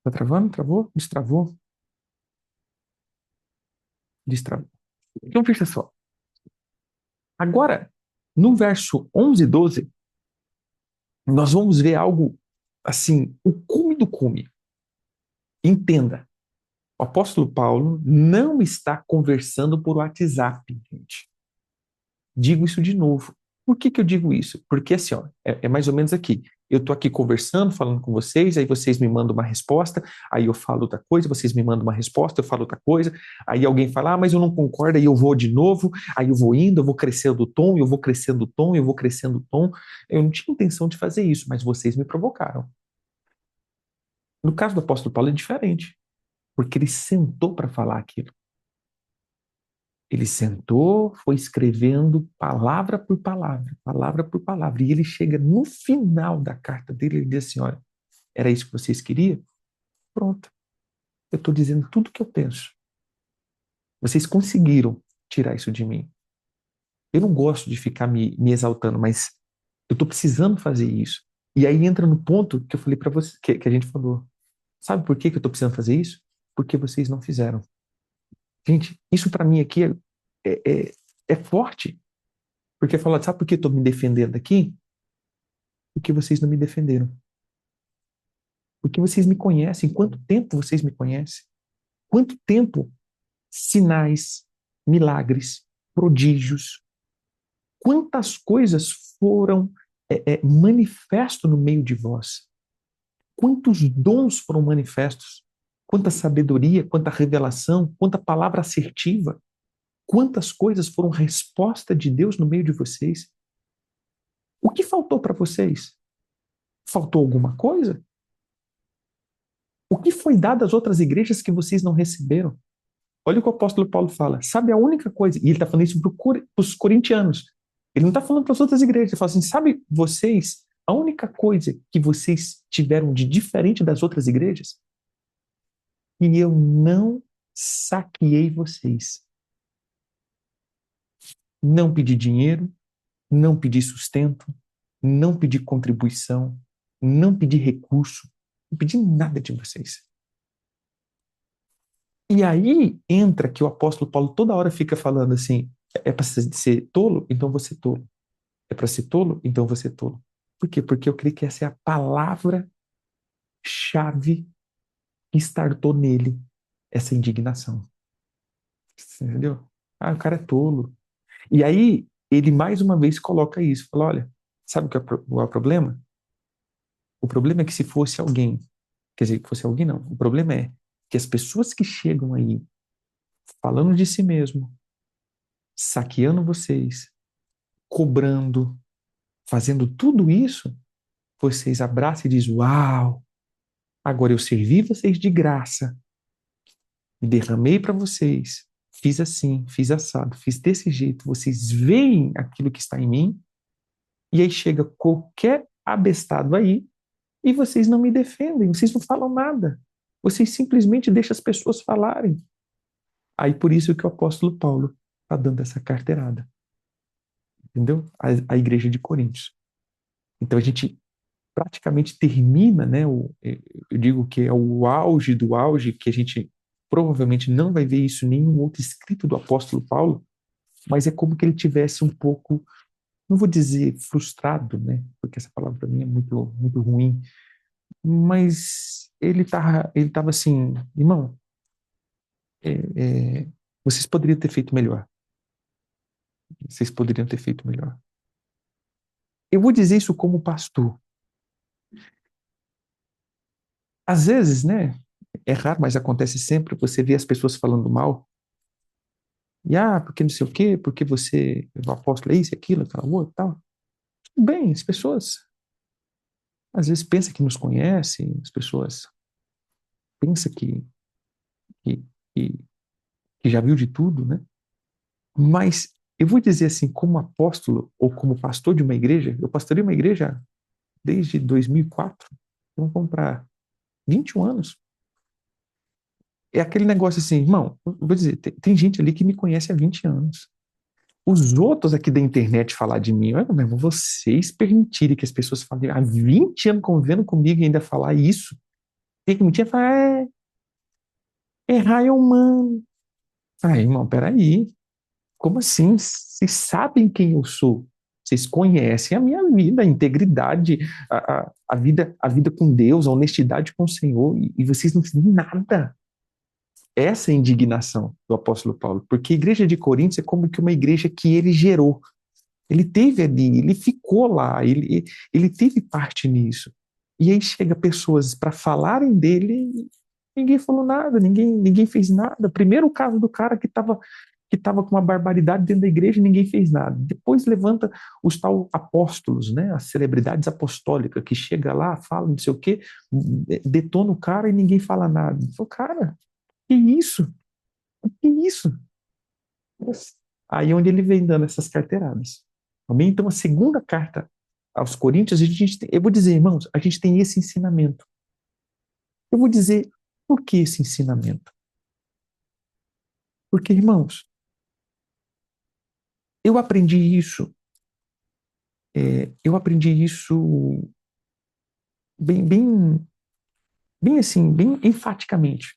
Tá travando? Travou? Destravou? Destravou. Então, veja só. Agora, no verso 11 e 12, nós vamos ver algo assim, o cume do cume. Entenda, o apóstolo Paulo não está conversando por WhatsApp, gente. Digo isso de novo. Por que que eu digo isso? Porque assim, ó, é mais ou menos aqui. Eu estou aqui conversando, falando com vocês, aí vocês me mandam uma resposta, aí eu falo outra coisa, vocês me mandam uma resposta, eu falo outra coisa, aí alguém fala, mas eu não concordo, aí eu vou de novo, aí eu vou indo, eu vou crescendo o tom, eu vou crescendo o tom, eu vou crescendo o tom. Eu não tinha intenção de fazer isso, mas vocês me provocaram. No caso do apóstolo Paulo é diferente, porque ele sentou para falar aquilo. Ele sentou, foi escrevendo palavra por palavra. E ele chega no final da carta dele, ele diz assim: olha, era isso que vocês queriam? Pronto. Eu estou dizendo tudo o que eu penso. Vocês conseguiram tirar isso de mim. Eu não gosto de ficar me exaltando, mas eu estou precisando fazer isso. E aí entra no ponto que eu falei para você, que a gente falou. Sabe por que eu estou precisando fazer isso? Porque vocês não fizeram. Gente, isso para mim aqui é forte. Porque fala, sabe por que eu estou me defendendo aqui? Porque vocês não me defenderam. Porque vocês me conhecem. Quanto tempo vocês me conhecem? Quanto tempo sinais, milagres, prodígios, quantas coisas foram manifesto no meio de vós? Quantos dons foram manifestos? Quanta sabedoria, quanta revelação, quanta palavra assertiva, quantas coisas foram resposta de Deus no meio de vocês? O que faltou para vocês? Faltou alguma coisa? O que foi dado às outras igrejas que vocês não receberam? Olha o que o apóstolo Paulo fala. Sabe a única coisa? E ele está falando isso para os corintianos. Ele não está falando para as outras igrejas. Ele fala assim: sabe vocês, a única coisa que vocês tiveram de diferente das outras igrejas? E eu não saqueei vocês. Não pedi dinheiro, não pedi sustento, não pedi contribuição, não pedi recurso, não pedi nada de vocês. E aí entra que o apóstolo Paulo toda hora fica falando assim: é para ser tolo? Então você tolo. É para ser tolo? Então você tolo. Por quê? Porque eu creio que essa é a palavra-chave que startou nele essa indignação. Você entendeu? Ah, o cara é tolo. E aí ele mais uma vez coloca isso: fala, olha, sabe o que é o problema? O problema é que se fosse alguém, quer dizer, que fosse alguém não, o problema é que as pessoas que chegam aí falando de si mesmo, saqueando vocês, cobrando, fazendo tudo isso, vocês abraçam e dizem: uau, agora eu servi vocês de graça, me derramei para vocês, fiz assim, fiz assado, fiz desse jeito, vocês veem aquilo que está em mim, e aí chega qualquer abestado aí e vocês não me defendem, vocês não falam nada, vocês simplesmente deixam as pessoas falarem. Aí por isso que o apóstolo Paulo está dando essa carteirada, entendeu? A igreja de Coríntios. Então a gente praticamente termina, né? Eu digo que é o auge do auge que a gente provavelmente não vai ver isso em nenhum outro escrito do apóstolo Paulo, mas é como que ele tivesse um pouco, não vou dizer frustrado, né? Porque essa palavra para mim é muito ruim, mas ele tava assim, irmão, é, vocês poderiam ter feito melhor. Vocês poderiam ter feito melhor. Eu vou dizer isso como pastor. Às vezes, né? É raro, mas acontece sempre. Você vê as pessoas falando mal. E, porque não sei o quê, porque você, o apóstolo é isso, aquilo, aquela outra, tal. Tudo bem, as pessoas às vezes pensam que nos conhecem, as pessoas pensam que, que, que já viu de tudo, né? Mas eu vou dizer assim, como apóstolo ou como pastor de uma igreja, eu pastorei uma igreja desde 2004, então vamos para 21 anos. É aquele negócio assim, irmão, vou dizer, tem gente ali que me conhece há 20 anos. Os outros aqui da internet falar de mim, olha, meu irmão, vocês permitirem que as pessoas falem há 20 anos convivendo comigo e ainda falar isso, tem que mentir, falar, errar é humano. Irmão, peraí, como assim? Vocês sabem quem eu sou? Vocês conhecem a minha vida, a integridade, a vida com Deus, a honestidade com o Senhor, e vocês não fazem nada. Essa é a indignação do apóstolo Paulo, porque a igreja de Coríntios é como que uma igreja que ele gerou. Ele teve ali, ele ficou lá, ele teve parte nisso. E aí chega pessoas para falarem dele, e ninguém falou nada, ninguém fez nada. Primeiro o caso do cara que tava com uma barbaridade dentro da igreja e ninguém fez nada. Depois levanta os tal apóstolos, né, as celebridades apostólicas, que chega lá, fala não sei o quê, detona o cara e ninguém fala nada. Fala, cara, que isso? Que isso? Aí é onde ele vem dando essas carteiradas. Amém? Então, a segunda carta aos Coríntios, eu vou dizer, irmãos, a gente tem esse ensinamento. Eu vou dizer, por que esse ensinamento? Porque, irmãos, eu aprendi isso, eu aprendi isso bem, bem, bem assim, bem enfaticamente.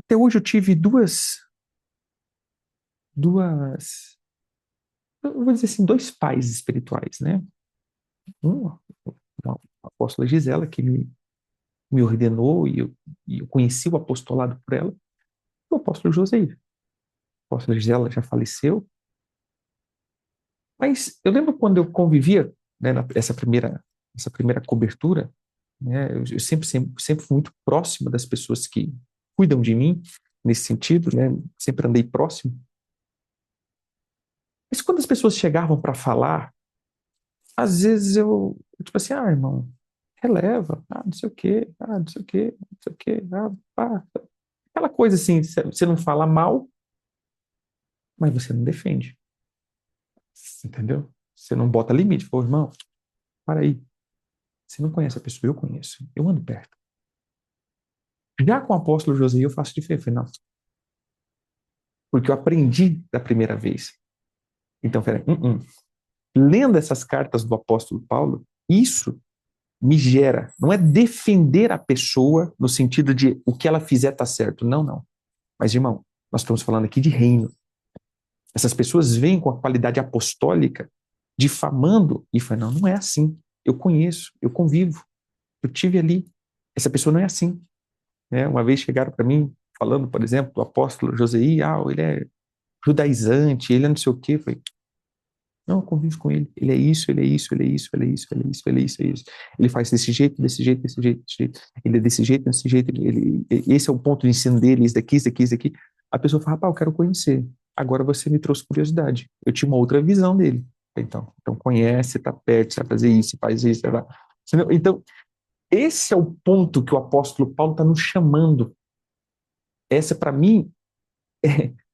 Até hoje eu tive eu vou dizer assim, dois pais espirituais, né? Um, a apóstola Gisela, que me ordenou e eu conheci o apostolado por ela, o apóstolo José. A apóstola Gisela já faleceu, mas eu lembro quando eu convivia, né, essa primeira cobertura, né, eu sempre fui muito próximo das pessoas que cuidam de mim, nesse sentido, né, sempre andei próximo. Mas quando as pessoas chegavam para falar, às vezes tipo assim, irmão, releva, não sei o quê, não sei o quê, não sei o quê, aquela coisa assim, você não fala mal, mas você não defende, entendeu? Você não bota limite. Pô, irmão, para aí. Você não conhece a pessoa, eu conheço. Eu ando perto. Já com o apóstolo José, eu faço diferente. Eu falei, não, porque eu aprendi da primeira vez. Então, peraí, lendo essas cartas do apóstolo Paulo, isso me gera, não é defender a pessoa no sentido de o que ela fizer tá certo. Não, não. Mas, irmão, nós estamos falando aqui de reino. Essas pessoas vêm com a qualidade apostólica difamando e falam, não, não é assim. Eu conheço, eu convivo, eu tive ali. Essa pessoa não é assim. Né? Uma vez chegaram para mim falando, por exemplo, do apóstolo Joseí, ele é judaizante, ele é não sei o quê. Eu falei, não, eu convivo com ele. Ele é isso, ele é isso, ele é isso, ele é isso, ele é isso, ele é isso, ele é isso. Ele faz desse jeito, desse jeito, desse jeito, desse jeito. Ele é desse jeito, desse jeito. Esse é o ponto de ensino dele, isso daqui, isso daqui, isso daqui. A pessoa fala, rapaz, eu quero conhecer. Agora você me trouxe curiosidade. Eu tinha uma outra visão dele. Então conhece, tá perto, sabe fazer isso, faz isso, tá? Então, esse é o ponto que o apóstolo Paulo está nos chamando. Essa, para mim,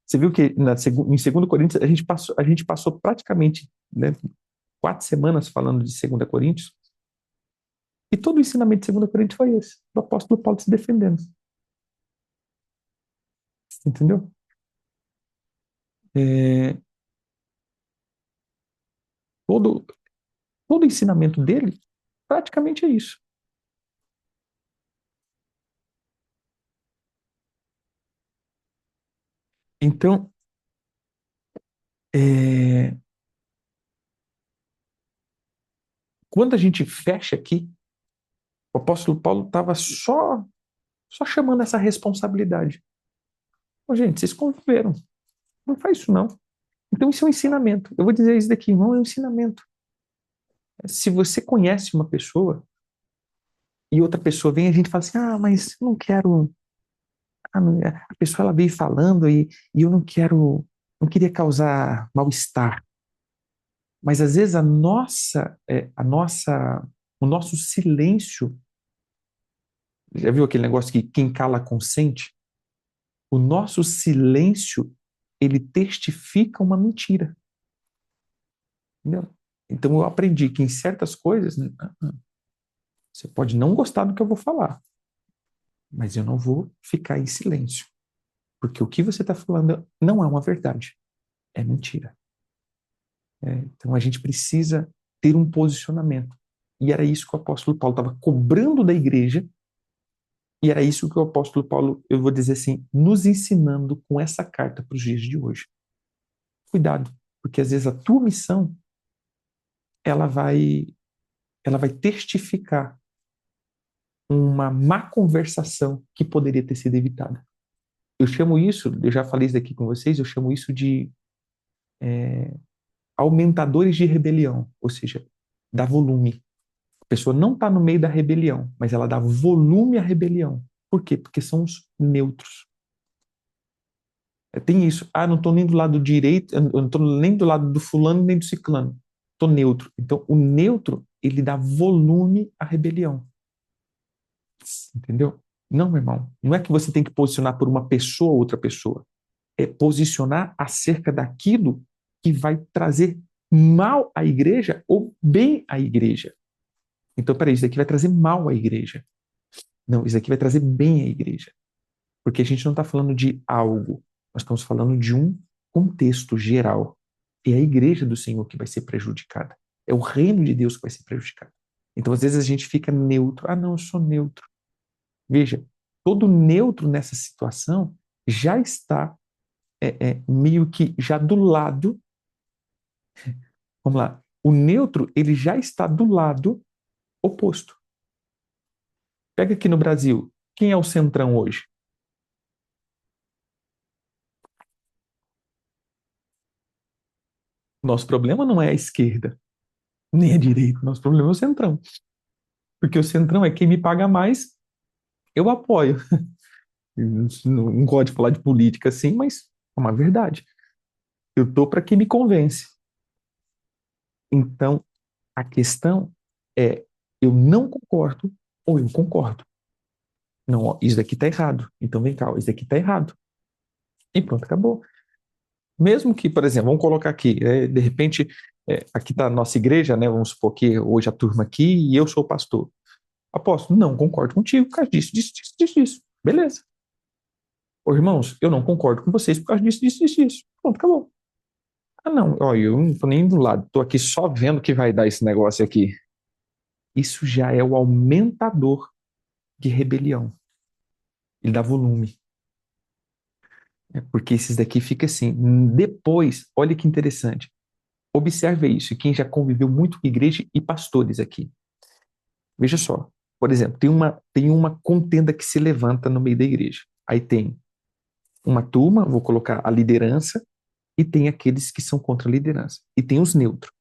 você viu que em 2 Coríntios a gente passou praticamente, né, 4 semanas falando de 2 Coríntios, e todo o ensinamento de 2 Coríntios foi esse, do apóstolo Paulo se defendendo, entendeu? É, todo, todo o ensinamento dele praticamente é isso. Então, é, quando a gente fecha aqui, o apóstolo Paulo estava só chamando essa responsabilidade. Ô, gente, vocês conviveram, não faz isso não. Então isso é um ensinamento. Eu vou dizer isso daqui, irmão, é um ensinamento. Se você conhece uma pessoa e outra pessoa vem, a gente fala assim, mas eu não quero. A pessoa ela veio falando e eu não queria causar mal-estar. Mas às vezes o nosso silêncio, já viu aquele negócio que quem cala consente? O nosso silêncio, ele testifica uma mentira. Entendeu? Então eu aprendi que em certas coisas, você pode não gostar do que eu vou falar, mas eu não vou ficar em silêncio, porque o que você está falando não é uma verdade, é mentira. Então a gente precisa ter um posicionamento. E era isso que o apóstolo Paulo estava cobrando da igreja, e era isso que o apóstolo Paulo, eu vou dizer assim, nos ensinando com essa carta para os dias de hoje. Cuidado, porque às vezes a tua missão, ela vai, ela vai testificar uma má conversação que poderia ter sido evitada. Eu chamo isso, eu já falei isso aqui com vocês, eu chamo isso de aumentadores de rebelião, ou seja, dá volume. A pessoa não está no meio da rebelião, mas ela dá volume à rebelião. Por quê? Porque são os neutros. Tem isso. Não estou nem do lado direito, eu não estou nem do lado do fulano, nem do ciclano. Estou neutro. Então, o neutro, ele dá volume à rebelião. Entendeu? Não, meu irmão. Não é que você tem que posicionar por uma pessoa ou outra pessoa. É posicionar acerca daquilo que vai trazer mal à igreja ou bem à igreja. Então, peraí, isso aqui vai trazer mal à igreja. Não, isso aqui vai trazer bem à igreja. Porque a gente não está falando de algo, nós estamos falando de um contexto geral. É a igreja do Senhor que vai ser prejudicada. É o reino de Deus que vai ser prejudicado. Então, às vezes, a gente fica neutro. Não, eu sou neutro. Veja, todo neutro nessa situação já está meio que já do lado. Vamos lá. O neutro, ele já está do lado oposto. Pega aqui no Brasil. Quem é o centrão hoje? Nosso problema não é a esquerda, nem a direita. Nosso problema é o centrão. Porque o centrão é quem me paga mais, eu apoio. Não gosto de falar de política assim, mas é uma verdade. Eu tô para quem me convence. Então, a questão é, eu não concordo ou eu concordo. Não, ó, isso daqui tá errado. Então vem cá, ó, isso daqui tá errado. E pronto, acabou. Mesmo que, por exemplo, vamos colocar aqui, de repente, aqui está a nossa igreja, né? Vamos supor que hoje a turma aqui e eu sou o pastor. Apóstolo, não concordo contigo por causa disso, disso, disso, disso, disso. Beleza. Ô, irmãos, eu não concordo com vocês por causa disso, disso, disso, disso. Pronto, acabou. Não, ó, eu não tô nem do lado, tô aqui só vendo o que vai dar esse negócio aqui. Isso já é o aumentador de rebelião. Ele dá volume. Porque esses daqui fica assim. Depois, olha que interessante. Observe isso, quem já conviveu muito com igreja e pastores aqui. Veja só, por exemplo, tem uma contenda que se levanta no meio da igreja. Aí tem uma turma, vou colocar a liderança, e tem aqueles que são contra a liderança. E tem os neutros.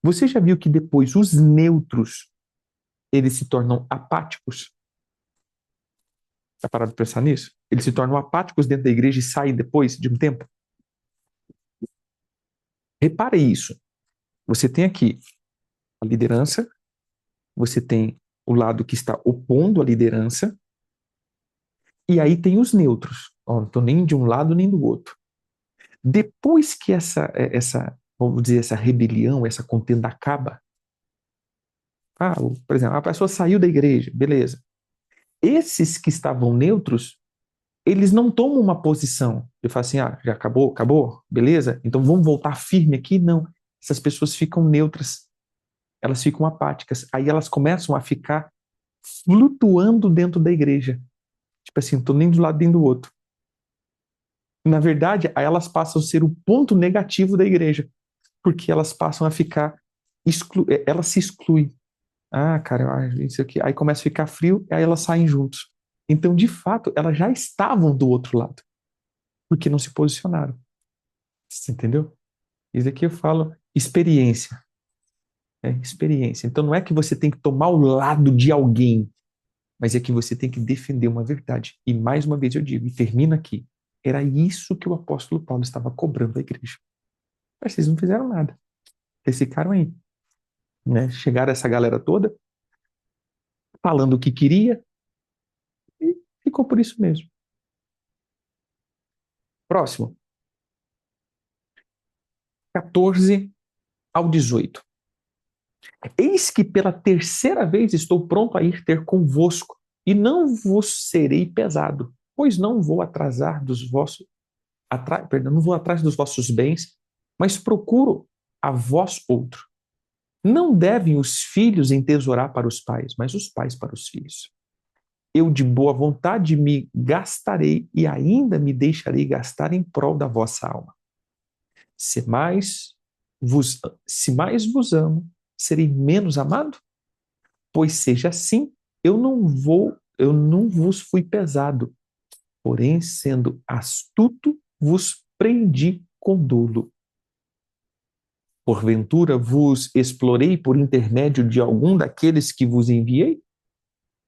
Você já viu que depois os neutros, eles se tornam apáticos? Já parado de pensar nisso? Eles se tornam apáticos dentro da igreja e saem depois de um tempo? Repare isso. Você tem aqui a liderança, você tem o lado que está opondo a liderança, e aí tem os neutros. Ó, não estou nem de um lado nem do outro. Depois que vamos dizer, essa rebelião, essa contenda acaba, por exemplo, a pessoa saiu da igreja, beleza. Esses que estavam neutros, eles não tomam uma posição. Eu falo assim, já acabou, acabou, beleza? Então vamos voltar firme aqui? Não. Essas pessoas ficam neutras, elas ficam apáticas. Aí elas começam a ficar flutuando dentro da igreja. Tipo assim, não tô nem do lado nem do outro. Na verdade, aí elas passam a ser o ponto negativo da igreja, porque elas passam a ficar, elas se excluem. Ah, cara, isso aqui. Aí começa a ficar frio, e aí elas saem juntos. Então, de fato, elas já estavam do outro lado, porque não se posicionaram. Você entendeu? Isso aqui eu falo experiência. Experiência. Então, não é que você tem que tomar o lado de alguém, mas é que você tem que defender uma verdade. E mais uma vez eu digo, e termino aqui, era isso que o apóstolo Paulo estava cobrando da igreja. Mas vocês não fizeram nada. Vocês ficaram aí, né? Chegaram essa galera toda, falando o que queria, e ficou por isso mesmo. Próximo, 14 ao 18. Eis que pela terceira vez estou pronto a ir ter convosco, e não vos serei pesado, pois não vou atrasar dos vossos, perdão, não vou atrás dos vossos bens, mas procuro a vós outro. Não devem os filhos entesourar para os pais, mas os pais para os filhos. Eu de boa vontade me gastarei e ainda me deixarei gastar em prol da vossa alma. Se mais se mais vos amo, serei menos amado? Pois seja assim, eu não vos fui pesado, porém, sendo astuto, vos prendi com dolo. Porventura vos explorei por intermédio de algum daqueles que vos enviei?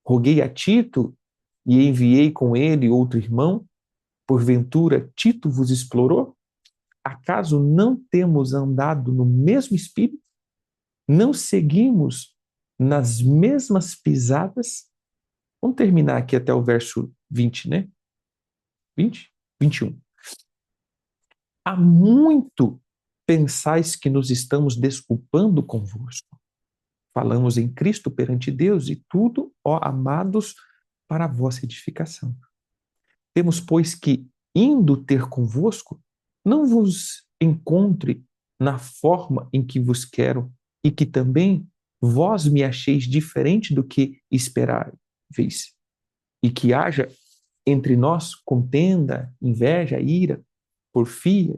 Roguei a Tito e enviei com ele outro irmão? Porventura Tito vos explorou? Acaso não temos andado no mesmo espírito? Não seguimos nas mesmas pisadas? Vamos terminar aqui até o verso 20, né? 20? 21. Há muito pensais que nos estamos desculpando convosco. Falamos em Cristo perante Deus e tudo, ó amados, para a vossa edificação. Temos, pois, que, indo ter convosco, não vos encontre na forma em que vos quero, e que também vós me acheis diferente do que esperáveis, e que haja entre nós contenda, inveja, ira, porfia,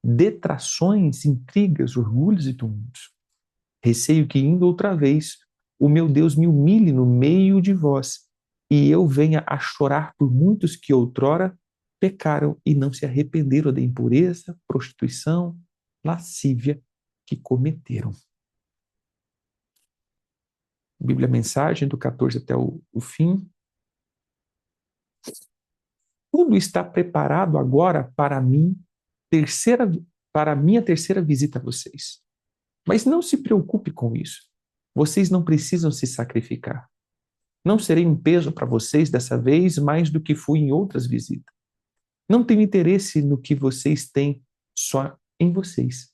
detrações, intrigas, orgulhos e tumultos. Receio que, indo outra vez, o meu Deus me humilhe no meio de vós, e eu venha a chorar por muitos que outrora pecaram e não se arrependeram da impureza, prostituição, lascívia que cometeram. Bíblia Mensagem, do 14 até o fim. Tudo está preparado agora para a minha terceira visita a vocês. Mas não se preocupe com isso. Vocês não precisam se sacrificar. Não serei um peso para vocês dessa vez mais do que fui em outras visitas. Não tenho interesse no que vocês têm, só em vocês.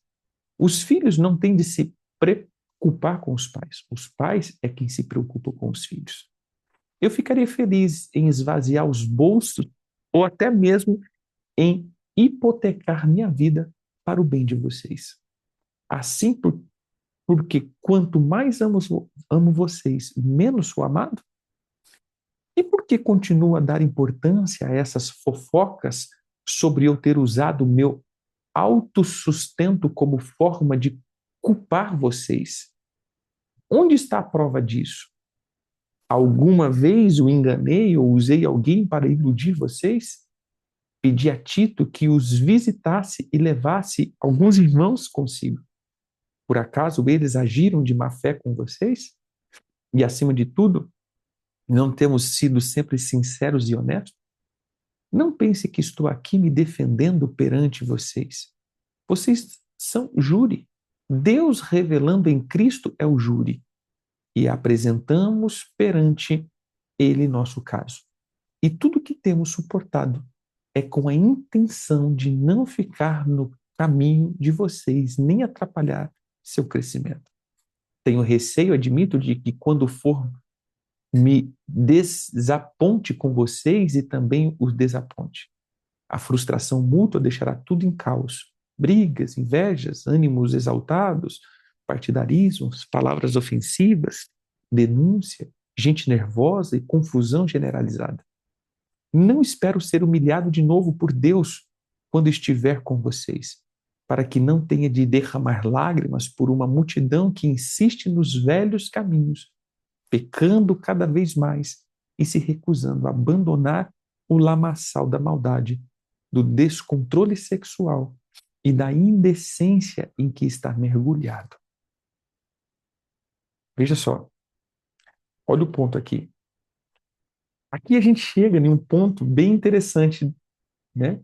Os filhos não têm de se preocupar com os pais. Os pais é quem se preocupa com os filhos. Eu ficaria feliz em esvaziar os bolsos ou até mesmo em hipotecar minha vida para o bem de vocês. Assim, porque quanto mais amo vocês, menos sou amado? E por que continuo a dar importância a essas fofocas sobre eu ter usado o meu autossustento como forma de culpar vocês? Onde está a prova disso? Alguma vez o enganei ou usei alguém para iludir vocês? Pedi a Tito que os visitasse e levasse alguns irmãos consigo. Por acaso eles agiram de má fé com vocês? E, acima de tudo, não temos sido sempre sinceros e honestos? Não pense que estou aqui me defendendo perante vocês. Vocês são júri. Deus revelando em Cristo é o júri. E apresentamos perante Ele nosso caso. E tudo que temos suportado é com a intenção de não ficar no caminho de vocês, nem atrapalhar seu crescimento. Tenho receio, admito, de que quando for me desaponte com vocês e também os desaponte. A frustração mútua deixará tudo em caos. Brigas, invejas, ânimos exaltados, partidarismos, palavras ofensivas, denúncia, gente nervosa e confusão generalizada. Não espero ser humilhado de novo por Deus quando estiver com vocês, para que não tenha de derramar lágrimas por uma multidão que insiste nos velhos caminhos, pecando cada vez mais e se recusando a abandonar o lamaçal da maldade, do descontrole sexual e da indecência em que está mergulhado. Veja só, olha o ponto aqui. Aqui a gente chega em um ponto bem interessante, né?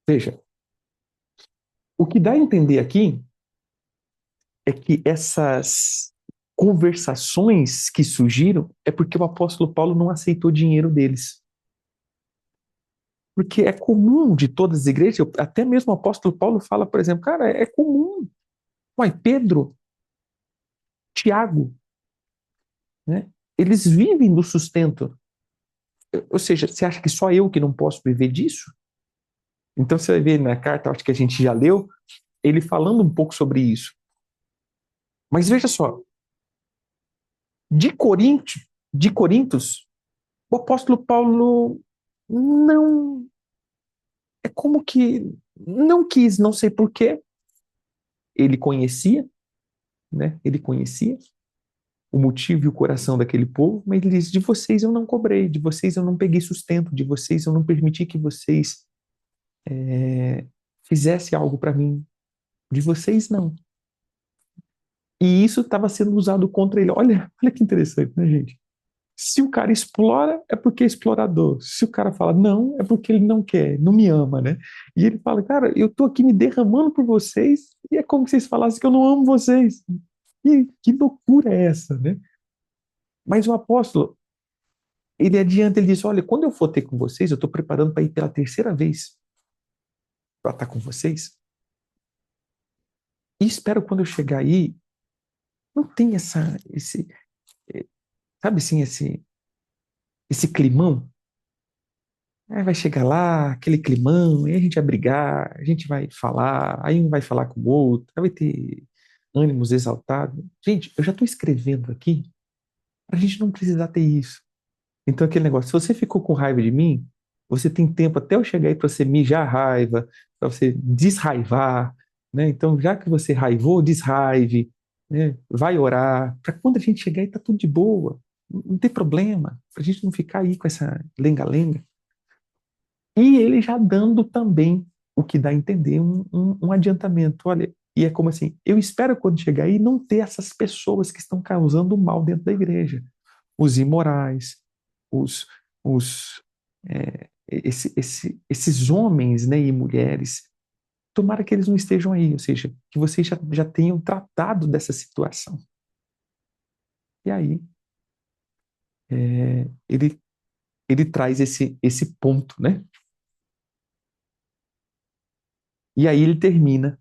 Veja, o que dá a entender aqui é que essas conversações que surgiram é porque o apóstolo Paulo não aceitou dinheiro deles. Porque é comum de todas as igrejas, até mesmo o apóstolo Paulo fala, por exemplo, cara, é comum. Uai, Pedro, Tiago, né? Eles vivem do sustento. Ou seja, você acha que só eu que não posso viver disso? Então você vai ver na carta, acho que a gente já leu, ele falando um pouco sobre isso. Mas veja só, de Corintos, o apóstolo Paulo não, é como que não quis, não sei por quê. Ele conhecia, né? Ele conhecia o motivo e o coração daquele povo, mas ele disse: de vocês eu não cobrei, de vocês eu não peguei sustento, de vocês eu não permiti que vocês fizessem algo para mim, de vocês não. E isso estava sendo usado contra ele. Olha que interessante, né, gente? Se o cara explora, é porque é explorador. Se o cara fala não, é porque ele não quer, não me ama, né? E ele fala, cara, eu tô aqui me derramando por vocês e é como se vocês falassem que eu não amo vocês. E que loucura é essa, né? Mas o apóstolo, ele adianta, ele diz, olha, quando eu for ter com vocês, eu estou preparando para ir pela terceira vez para estar com vocês. E espero quando eu chegar aí, não tem sabe assim, esse climão. Aí vai chegar lá, aquele climão, aí a gente vai brigar, a gente vai falar, aí um vai falar com o outro, aí vai ter ânimos exaltados. Gente, eu já estou escrevendo aqui para a gente não precisar ter isso. Então, aquele negócio, se você ficou com raiva de mim, você tem tempo até eu chegar aí para você mijar a raiva, para você desraivar, né? Então, já que você raivou, desraive, né? Vai orar, para quando a gente chegar aí tá tudo de boa, não tem problema, para a gente não ficar aí com essa lenga-lenga. E ele já dando também o que dá a entender um adiantamento. Olha, e é como assim, eu espero quando chegar aí não ter essas pessoas que estão causando mal dentro da igreja. Os imorais, os, os esses homens, né, e mulheres. Tomara que eles não estejam aí, ou seja, que vocês já tenham tratado dessa situação. E aí, ele traz esse ponto, né? E aí ele termina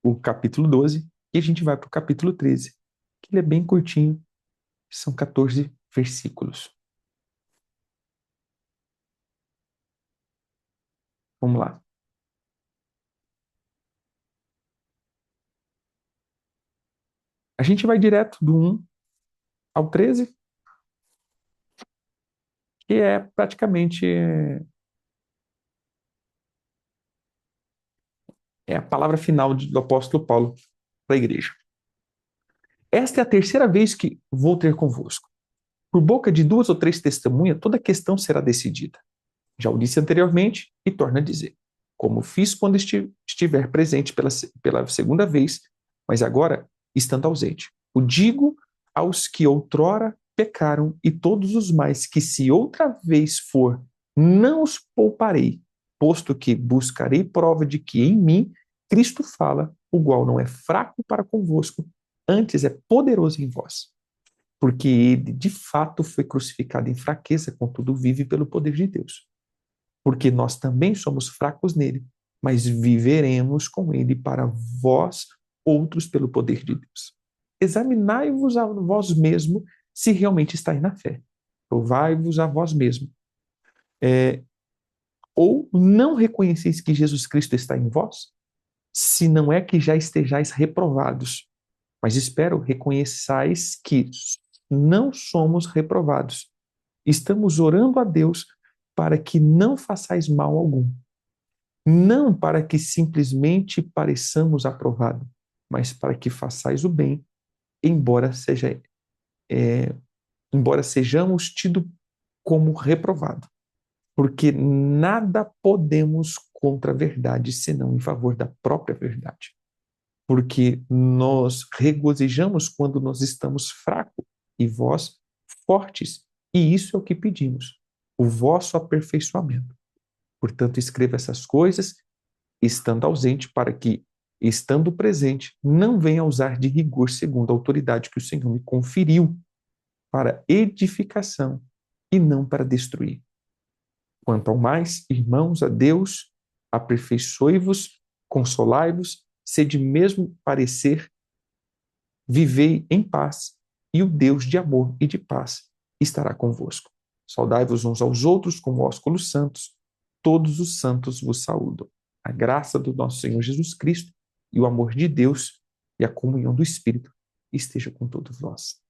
o capítulo 12 e a gente vai para o capítulo 13, que ele é bem curtinho, são 14 versículos. Vamos lá. A gente vai direto do 1 ao 13, que é praticamente a palavra final do apóstolo Paulo para a igreja. Esta é a terceira vez que vou ter convosco. Por boca de duas ou três testemunhas, toda questão será decidida. Já o disse anteriormente e torno a dizer, como fiz quando estiver presente pela segunda vez, mas agora estando ausente. O digo aos que outrora pecaram e todos os mais que se outra vez for, não os pouparei, posto que buscarei prova de que em mim Cristo fala, o qual não é fraco para convosco, antes é poderoso em vós. Porque ele, de fato, foi crucificado em fraqueza, contudo vive pelo poder de Deus. Porque nós também somos fracos nele, mas viveremos com ele para vós outros pelo poder de Deus. Examinai-vos a vós mesmo se realmente estáis na fé. Provai-vos a vós mesmo. Ou não reconheceis que Jesus Cristo está em vós? Se não é que já estejais reprovados. mas espero reconheçais que não somos reprovados. Estamos orando a Deus para que não façais mal algum. Não para que simplesmente pareçamos aprovados, mas para que façais o bem, embora seja, embora sejamos tidos como reprovado. Porque nada podemos contra a verdade, senão em favor da própria verdade. Porque nós regozijamos quando nós estamos fracos e vós fortes. E isso é o que pedimos, o vosso aperfeiçoamento. Portanto, escreva essas coisas, estando ausente, para que, estando presente, não venha a usar de rigor segundo a autoridade que o Senhor me conferiu, para edificação e não para destruir. Quanto ao mais, irmãos, a Deus, aperfeiçoe-vos, consolai-vos, sede mesmo parecer, vivei em paz, e o Deus de amor e de paz estará convosco. Saudai-vos uns aos outros com ósculos santos. Todos os santos vos saúdam. A graça do nosso Senhor Jesus Cristo e o amor de Deus e a comunhão do Espírito esteja com todos vós.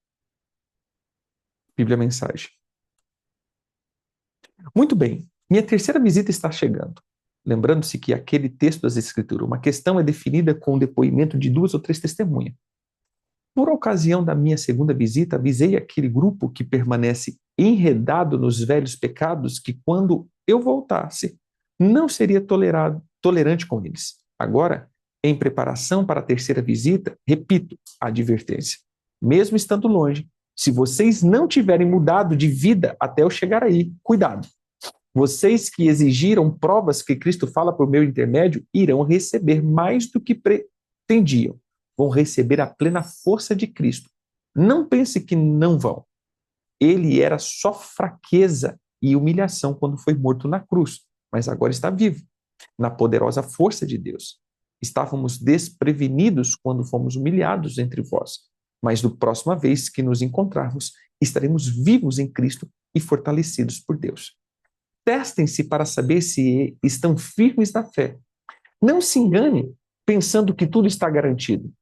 Bíblia Mensagem. Muito bem, minha terceira visita está chegando. Lembrando-se que aquele texto das Escrituras, uma questão é definida com o depoimento de 2 ou 3 testemunhas. Por ocasião da minha segunda visita, avisei aquele grupo que permanece enredado nos velhos pecados que, quando eu voltasse, não seria tolerante com eles. Agora, em preparação para a terceira visita, repito a advertência. Mesmo estando longe, se vocês não tiverem mudado de vida até eu chegar aí, cuidado. Vocês que exigiram provas que Cristo fala por meu intermédio irão receber mais do que pretendiam. Vão receber a plena força de Cristo. Não pense que não vão. Ele era só fraqueza e humilhação quando foi morto na cruz, mas agora está vivo, na poderosa força de Deus. Estávamos desprevenidos quando fomos humilhados entre vós, mas da próxima vez que nos encontrarmos, estaremos vivos em Cristo e fortalecidos por Deus. Testem-se para saber se estão firmes na fé. Não se engane pensando que tudo está garantido.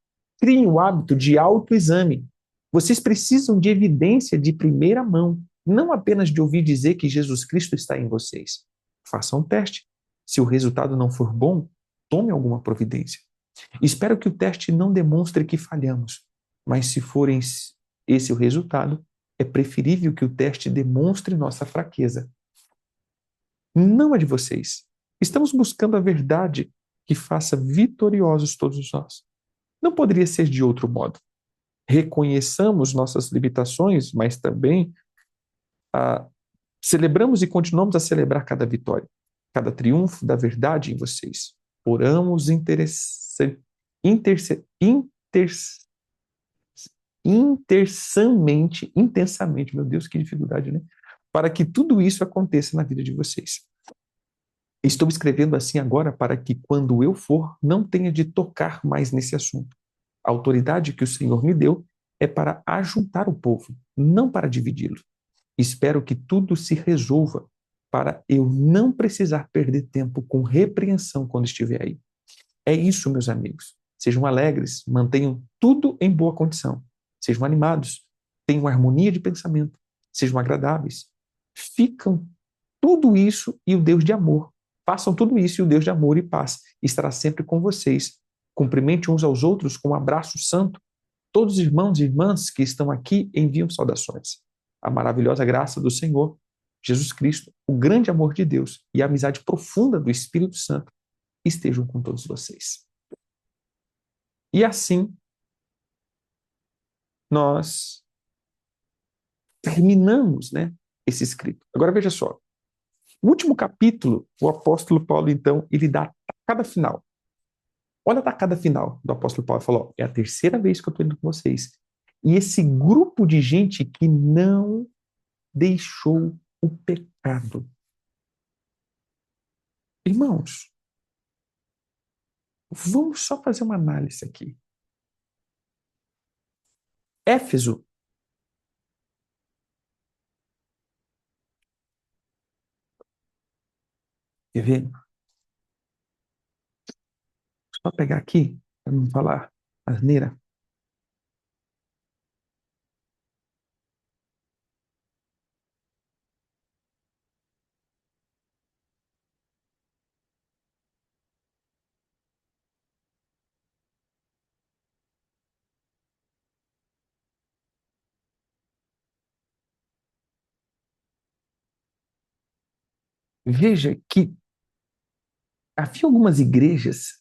Criem o hábito de autoexame. Vocês precisam de evidência de primeira mão, não apenas de ouvir dizer que Jesus Cristo está em vocês. Façam um teste. Se o resultado não for bom, tome alguma providência. Espero que o teste não demonstre que falhamos, mas se for esse o resultado, é preferível que o teste demonstre nossa fraqueza. Não é de vocês. Estamos buscando a verdade que faça vitoriosos todos nós. Não poderia ser de outro modo. Reconheçamos nossas limitações, mas também celebramos e continuamos a celebrar cada vitória, cada triunfo da verdade em vocês. Oramos intensamente, meu Deus, que dificuldade, né? Para que tudo isso aconteça na vida de vocês. Estou escrevendo assim agora para que, quando eu for, não tenha de tocar mais nesse assunto. A autoridade que o Senhor me deu é para ajuntar o povo, não para dividi-lo. Espero que tudo se resolva para eu não precisar perder tempo com repreensão quando estiver aí. É isso, meus amigos. Sejam alegres, mantenham tudo em boa condição. Sejam animados, tenham harmonia de pensamento, sejam agradáveis. Ficam tudo isso e o Deus de amor. Façam tudo isso e o Deus de amor e paz estará sempre com vocês. Cumprimente uns aos outros com um abraço santo. Todos os irmãos e irmãs que estão aqui enviam saudações. A maravilhosa graça do Senhor, Jesus Cristo, o grande amor de Deus e a amizade profunda do Espírito Santo estejam com todos vocês. E assim, nós terminamos, né, esse escrito. Agora veja só. O último capítulo, o apóstolo Paulo, então, ele dá a tacada final. Olha a tacada final do apóstolo Paulo. Ele falou, é a terceira vez que eu estou indo com vocês. E esse grupo de gente que não deixou o pecado. Irmãos, vamos só fazer uma análise aqui. Éfeso, quer ver? Só pegar aqui, para não falar asneira. Veja que havia algumas igrejas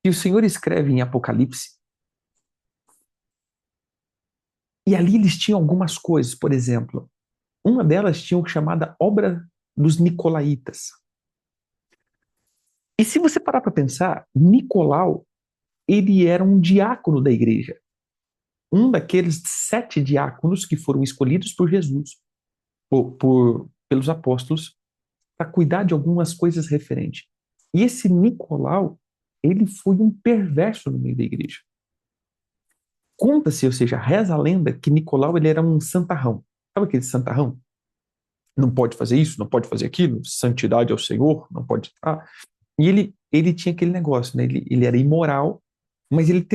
que o Senhor escreve em Apocalipse, e ali eles tinham algumas coisas, por exemplo, uma delas tinha o chamada obra dos Nicolaítas. E se você parar para pensar, Nicolau, ele era um diácono da igreja, um daqueles 7 diáconos que foram escolhidos por Jesus, pelos apóstolos, para cuidar de algumas coisas referentes. E esse Nicolau, ele foi um perverso no meio da igreja. Conta-se, ou seja, reza a lenda que Nicolau ele era um santarrão. Sabe aquele santarrão? Não pode fazer isso, não pode fazer aquilo, santidade ao Senhor, não pode. E ele tinha aquele negócio, né? Ele era imoral, mas ele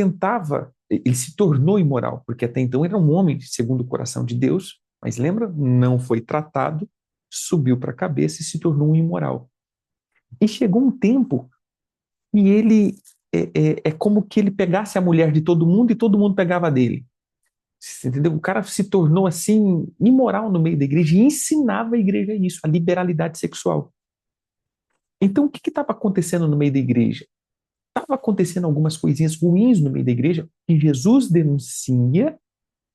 se tornou imoral, porque até então era um homem segundo o coração de Deus, mas lembra? Não foi tratado, subiu para a cabeça e se tornou um imoral. E chegou um tempo e ele é como que ele pegasse a mulher de todo mundo e todo mundo pegava a dele. Você entendeu? O cara se tornou assim imoral no meio da igreja e ensinava a igreja isso, a liberalidade sexual. Então, o que estava acontecendo no meio da igreja? Estava acontecendo algumas coisinhas ruins no meio da igreja que Jesus denuncia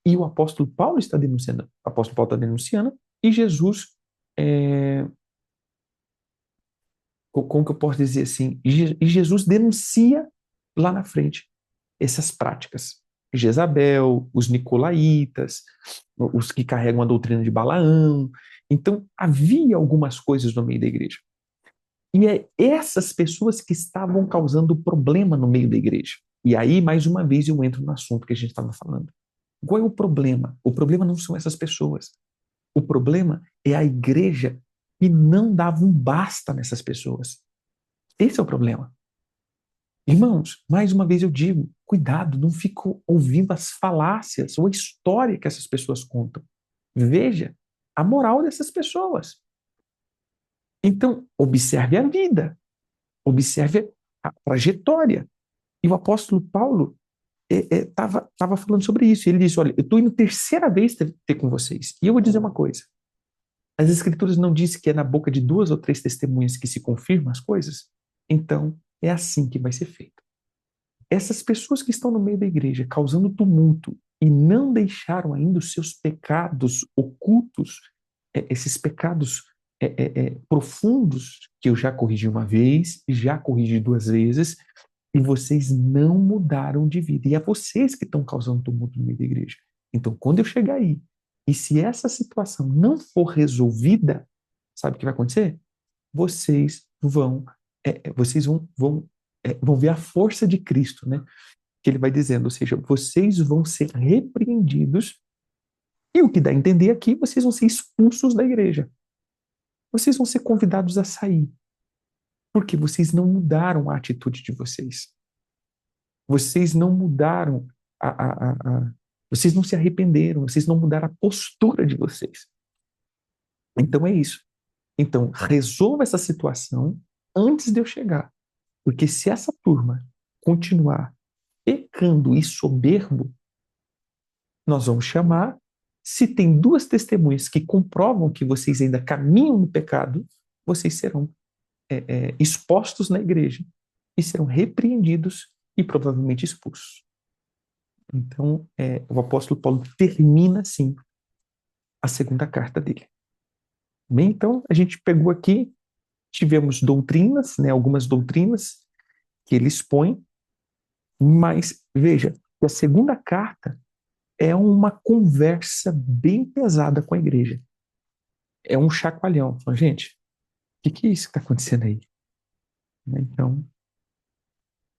e o apóstolo Paulo está denunciando. O apóstolo Paulo está denunciando e Jesus, é, como que eu posso dizer assim? E Jesus denuncia lá na frente essas práticas. Jezabel, os nicolaítas, os que carregam a doutrina de Balaão. Então, havia algumas coisas no meio da igreja. E é essas pessoas que estavam causando problema no meio da igreja. E aí, mais uma vez, eu entro no assunto que a gente estava falando. Qual é o problema? O problema não são essas pessoas. O problema é a igreja que não dava um basta nessas pessoas. Esse é o problema. Irmãos, mais uma vez eu digo, cuidado, não fico ouvindo as falácias ou a história que essas pessoas contam. Veja a moral dessas pessoas. Então, observe a vida, observe a trajetória. E o apóstolo Paulo estava falando sobre isso. Ele disse: Olha, eu estou indo terceira vez ter com vocês. E eu vou dizer uma coisa: as Escrituras não dizem que é na boca de 2 ou 3 testemunhas que se confirmam as coisas? Então, é assim que vai ser feito. Essas pessoas que estão no meio da igreja causando tumulto e não deixaram ainda os seus pecados ocultos, esses pecados profundos, que eu já corrigi uma vez, já corrigi 2 vezes, e vocês não mudaram de vida. E é vocês que estão causando tumulto no meio da igreja. Então, quando eu chegar aí, e se essa situação não for resolvida, sabe o que vai acontecer? Vocês vão, vão ver a força de Cristo, né? Que ele vai dizendo, ou seja, vocês vão ser repreendidos, e o que dá a entender aqui, vocês vão ser expulsos da igreja. Vocês vão ser convidados a sair, porque vocês não mudaram a atitude de vocês. Vocês não mudaram vocês não se arrependeram, vocês não mudaram a postura de vocês. Então é isso. Então, resolva essa situação antes de eu chegar. Porque se essa turma continuar pecando e soberbo, nós vamos chamar. Se tem 2 testemunhas que comprovam que vocês ainda caminham no pecado, vocês serão expostos na igreja e serão repreendidos e provavelmente expulsos. Então, o apóstolo Paulo termina assim a segunda carta dele. Bem, então, a gente pegou aqui, tivemos doutrinas, né, algumas doutrinas que ele expõe, mas veja, a segunda carta é uma conversa bem pesada com a igreja. É um chacoalhão. Fala, gente, o que é isso que está acontecendo aí? Né, então,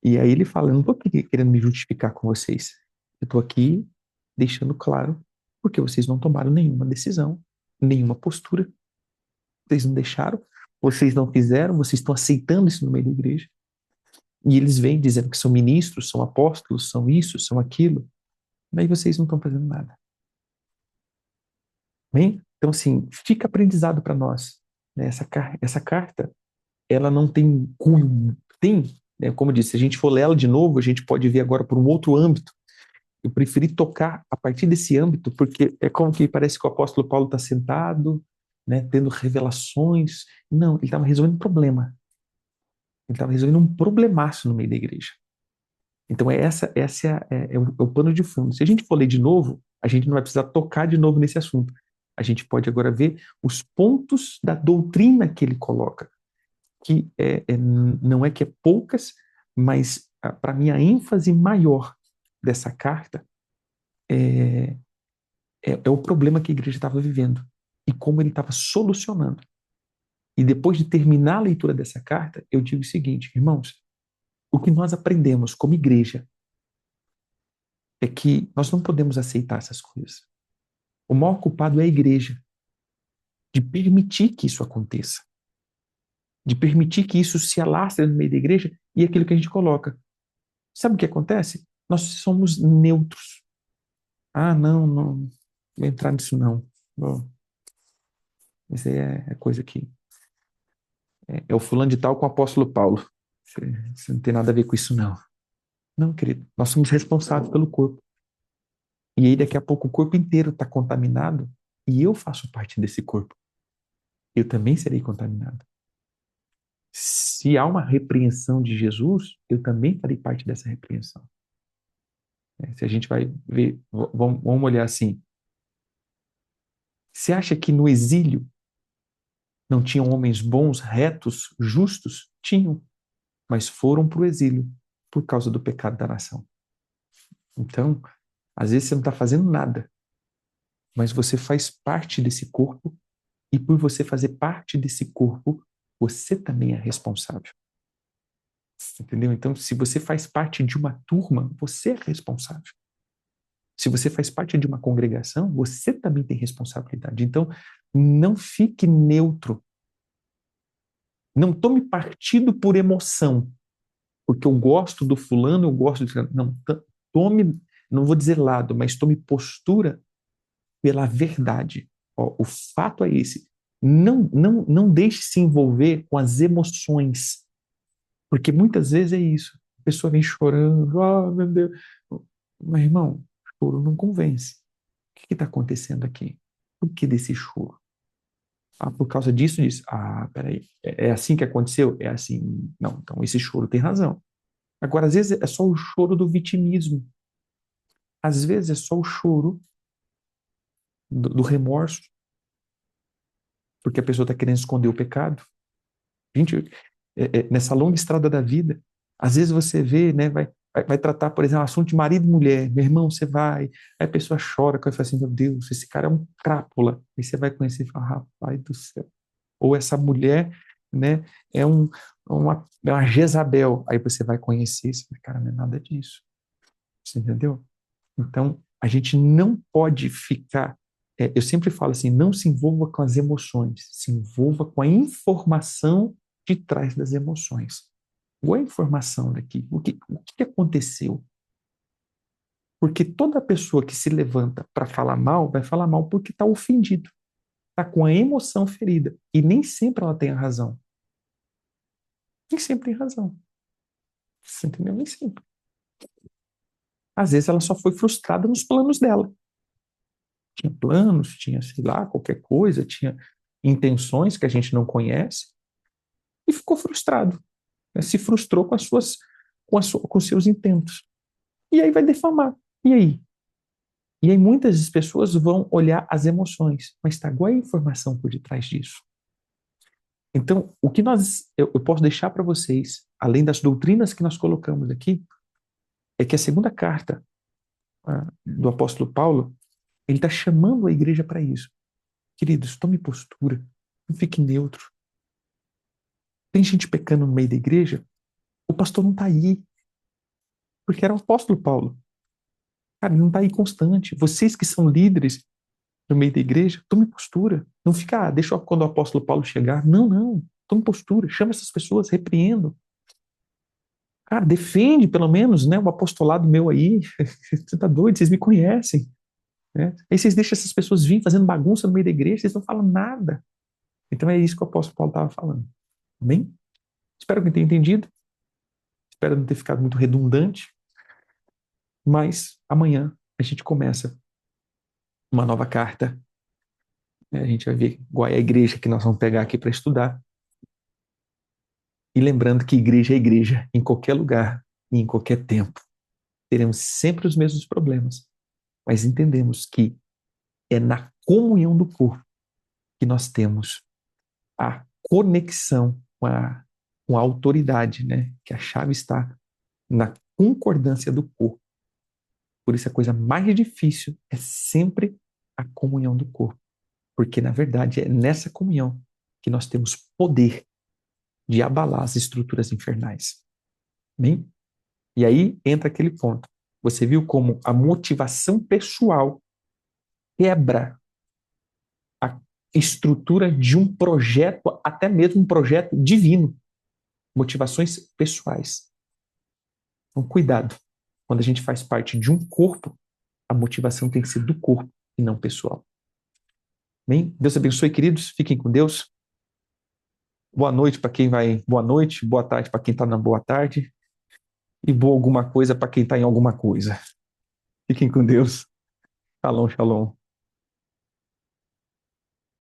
e aí ele fala, eu não estou aqui querendo me justificar com vocês. Eu estou aqui deixando claro porque vocês não tomaram nenhuma decisão, nenhuma postura. Vocês não deixaram, vocês não fizeram, vocês estão aceitando isso no meio da igreja. E eles vêm dizendo que são ministros, são apóstolos, são isso, são aquilo. Mas vocês não estão fazendo nada. Bem? Então, assim, fica aprendizado para nós. Né? Essa carta ela não tem cunho, tem, né, como eu disse, se a gente for ler ela de novo, a gente pode ver agora por um outro âmbito. Eu preferi tocar a partir desse âmbito, porque é como que parece que o apóstolo Paulo está sentado, né, tendo revelações. Não, ele estava resolvendo um problema. Ele estava resolvendo um problemaço no meio da igreja. Então, é o pano de fundo. Se a gente for ler de novo, a gente não vai precisar tocar de novo nesse assunto. A gente pode agora ver os pontos da doutrina que ele coloca, que não é que é poucas, mas para mim a ênfase maior dessa carta é o problema que a igreja estava vivendo e como ele estava solucionando. E depois de terminar a leitura dessa carta, eu digo o seguinte, irmãos, o que nós aprendemos como igreja é que nós não podemos aceitar essas coisas. O maior culpado é a igreja, de permitir que isso aconteça, de permitir que isso se alastre no meio da igreja e aquilo que a gente coloca. Sabe o que acontece? Nós somos neutros. Ah, não vou entrar nisso não. Bom, isso aí é coisa que... É o fulano de tal com o apóstolo Paulo. Você não tem nada a ver com isso não. Não, querido, nós somos responsáveis pelo corpo. E aí daqui a pouco o corpo inteiro está contaminado e eu faço parte desse corpo. Eu também serei contaminado. Se há uma repreensão de Jesus, eu também farei parte dessa repreensão. Se a gente vai ver, vamos olhar assim. Você acha que no exílio não tinham homens bons, retos, justos? Tinham, mas foram para o exílio por causa do pecado da nação. Então, às vezes você não está fazendo nada, mas você faz parte desse corpo e por você fazer parte desse corpo, você também é responsável. Entendeu? Então, se você faz parte de uma turma, você é responsável. Se você faz parte de uma congregação, você também tem responsabilidade. Então, não fique neutro. Não tome partido por emoção, porque eu gosto do fulano, eu gosto de... Não, tome, não vou dizer lado, mas tome postura pela verdade. Ó, o fato é esse. Não deixe se envolver com as emoções, porque muitas vezes é isso. A pessoa vem chorando, oh, meu Deus. Mas, irmão, choro não convence. O que está acontecendo aqui? Por que desse choro? Ah, por causa disso, disso. Ah, peraí. É assim que aconteceu? É assim. Não, então esse choro tem razão. Agora, às vezes é só o choro do vitimismo. Às vezes é só o choro do remorso, porque a pessoa está querendo esconder o pecado. Gente, nessa longa estrada da vida, às vezes você vê, né, vai tratar, por exemplo, assunto de marido e mulher. Meu irmão, você vai, aí a pessoa chora, vai falar assim, meu Deus, esse cara é um crápula. Aí você vai conhecer e fala, rapaz do céu. Ou essa mulher, né, é uma Jezabel. Aí você vai conhecer e você fala, cara, não é nada disso. Você entendeu? Então, a gente não pode ficar... eu sempre falo assim, não se envolva com as emoções, se envolva com a informação de trás das emoções. Qual é a informação daqui? O que aconteceu? Porque toda pessoa que se levanta para falar mal, vai falar mal porque está ofendido, está com a emoção ferida. E nem sempre ela tem a razão. Nem sempre tem razão. Você entendeu? Nem sempre. Às vezes ela só foi frustrada nos planos dela. Tinha planos, tinha, sei lá, qualquer coisa, tinha intenções que a gente não conhece e ficou frustrado. Né? Se frustrou com seus intentos. E aí vai defamar. E aí? E aí muitas pessoas vão olhar as emoções, mas tá, qual é a informação por detrás disso? Então, o que eu posso deixar para vocês, além das doutrinas que nós colocamos aqui, é que a segunda carta do apóstolo Paulo, ele está chamando a igreja para isso. Queridos, tome postura, não fique neutro. Tem gente pecando no meio da igreja, o pastor não está aí, porque era o apóstolo Paulo. Cara, ele não está aí constante. Vocês que são líderes no meio da igreja, tome postura. Não fica, deixa quando o apóstolo Paulo chegar. Não. Tome postura. Chama essas pessoas, repreendo. Cara, defende pelo menos, né, o apostolado meu aí. Você tá doido, vocês me conhecem. Né? Aí vocês deixam essas pessoas virem fazendo bagunça no meio da igreja, vocês não falam nada. Então é isso que o apóstolo Paulo estava falando. Amém? Espero que tenha entendido, espero não ter ficado muito redundante, mas amanhã a gente começa uma nova carta, né? A gente vai ver qual é a igreja que nós vamos pegar aqui para estudar. E lembrando que igreja é igreja, em qualquer lugar e em qualquer tempo. Teremos sempre os mesmos problemas, mas entendemos que é na comunhão do corpo que nós temos a conexão com a autoridade, né? Que a chave está na concordância do corpo. Por isso a coisa mais difícil é sempre a comunhão do corpo, porque na verdade é nessa comunhão que nós temos poder de abalar as estruturas infernais. Bem? E aí entra aquele ponto. Você viu como a motivação pessoal quebra a estrutura de um projeto, até mesmo um projeto divino. Motivações pessoais. Então, cuidado. Quando a gente faz parte de um corpo, a motivação tem que ser do corpo e não pessoal. Bem? Deus abençoe, queridos. Fiquem com Deus. Boa noite para quem vai. Boa noite, boa tarde para quem está na boa tarde. E boa alguma coisa para quem está em alguma coisa. Fiquem com Deus. Shalom, shalom.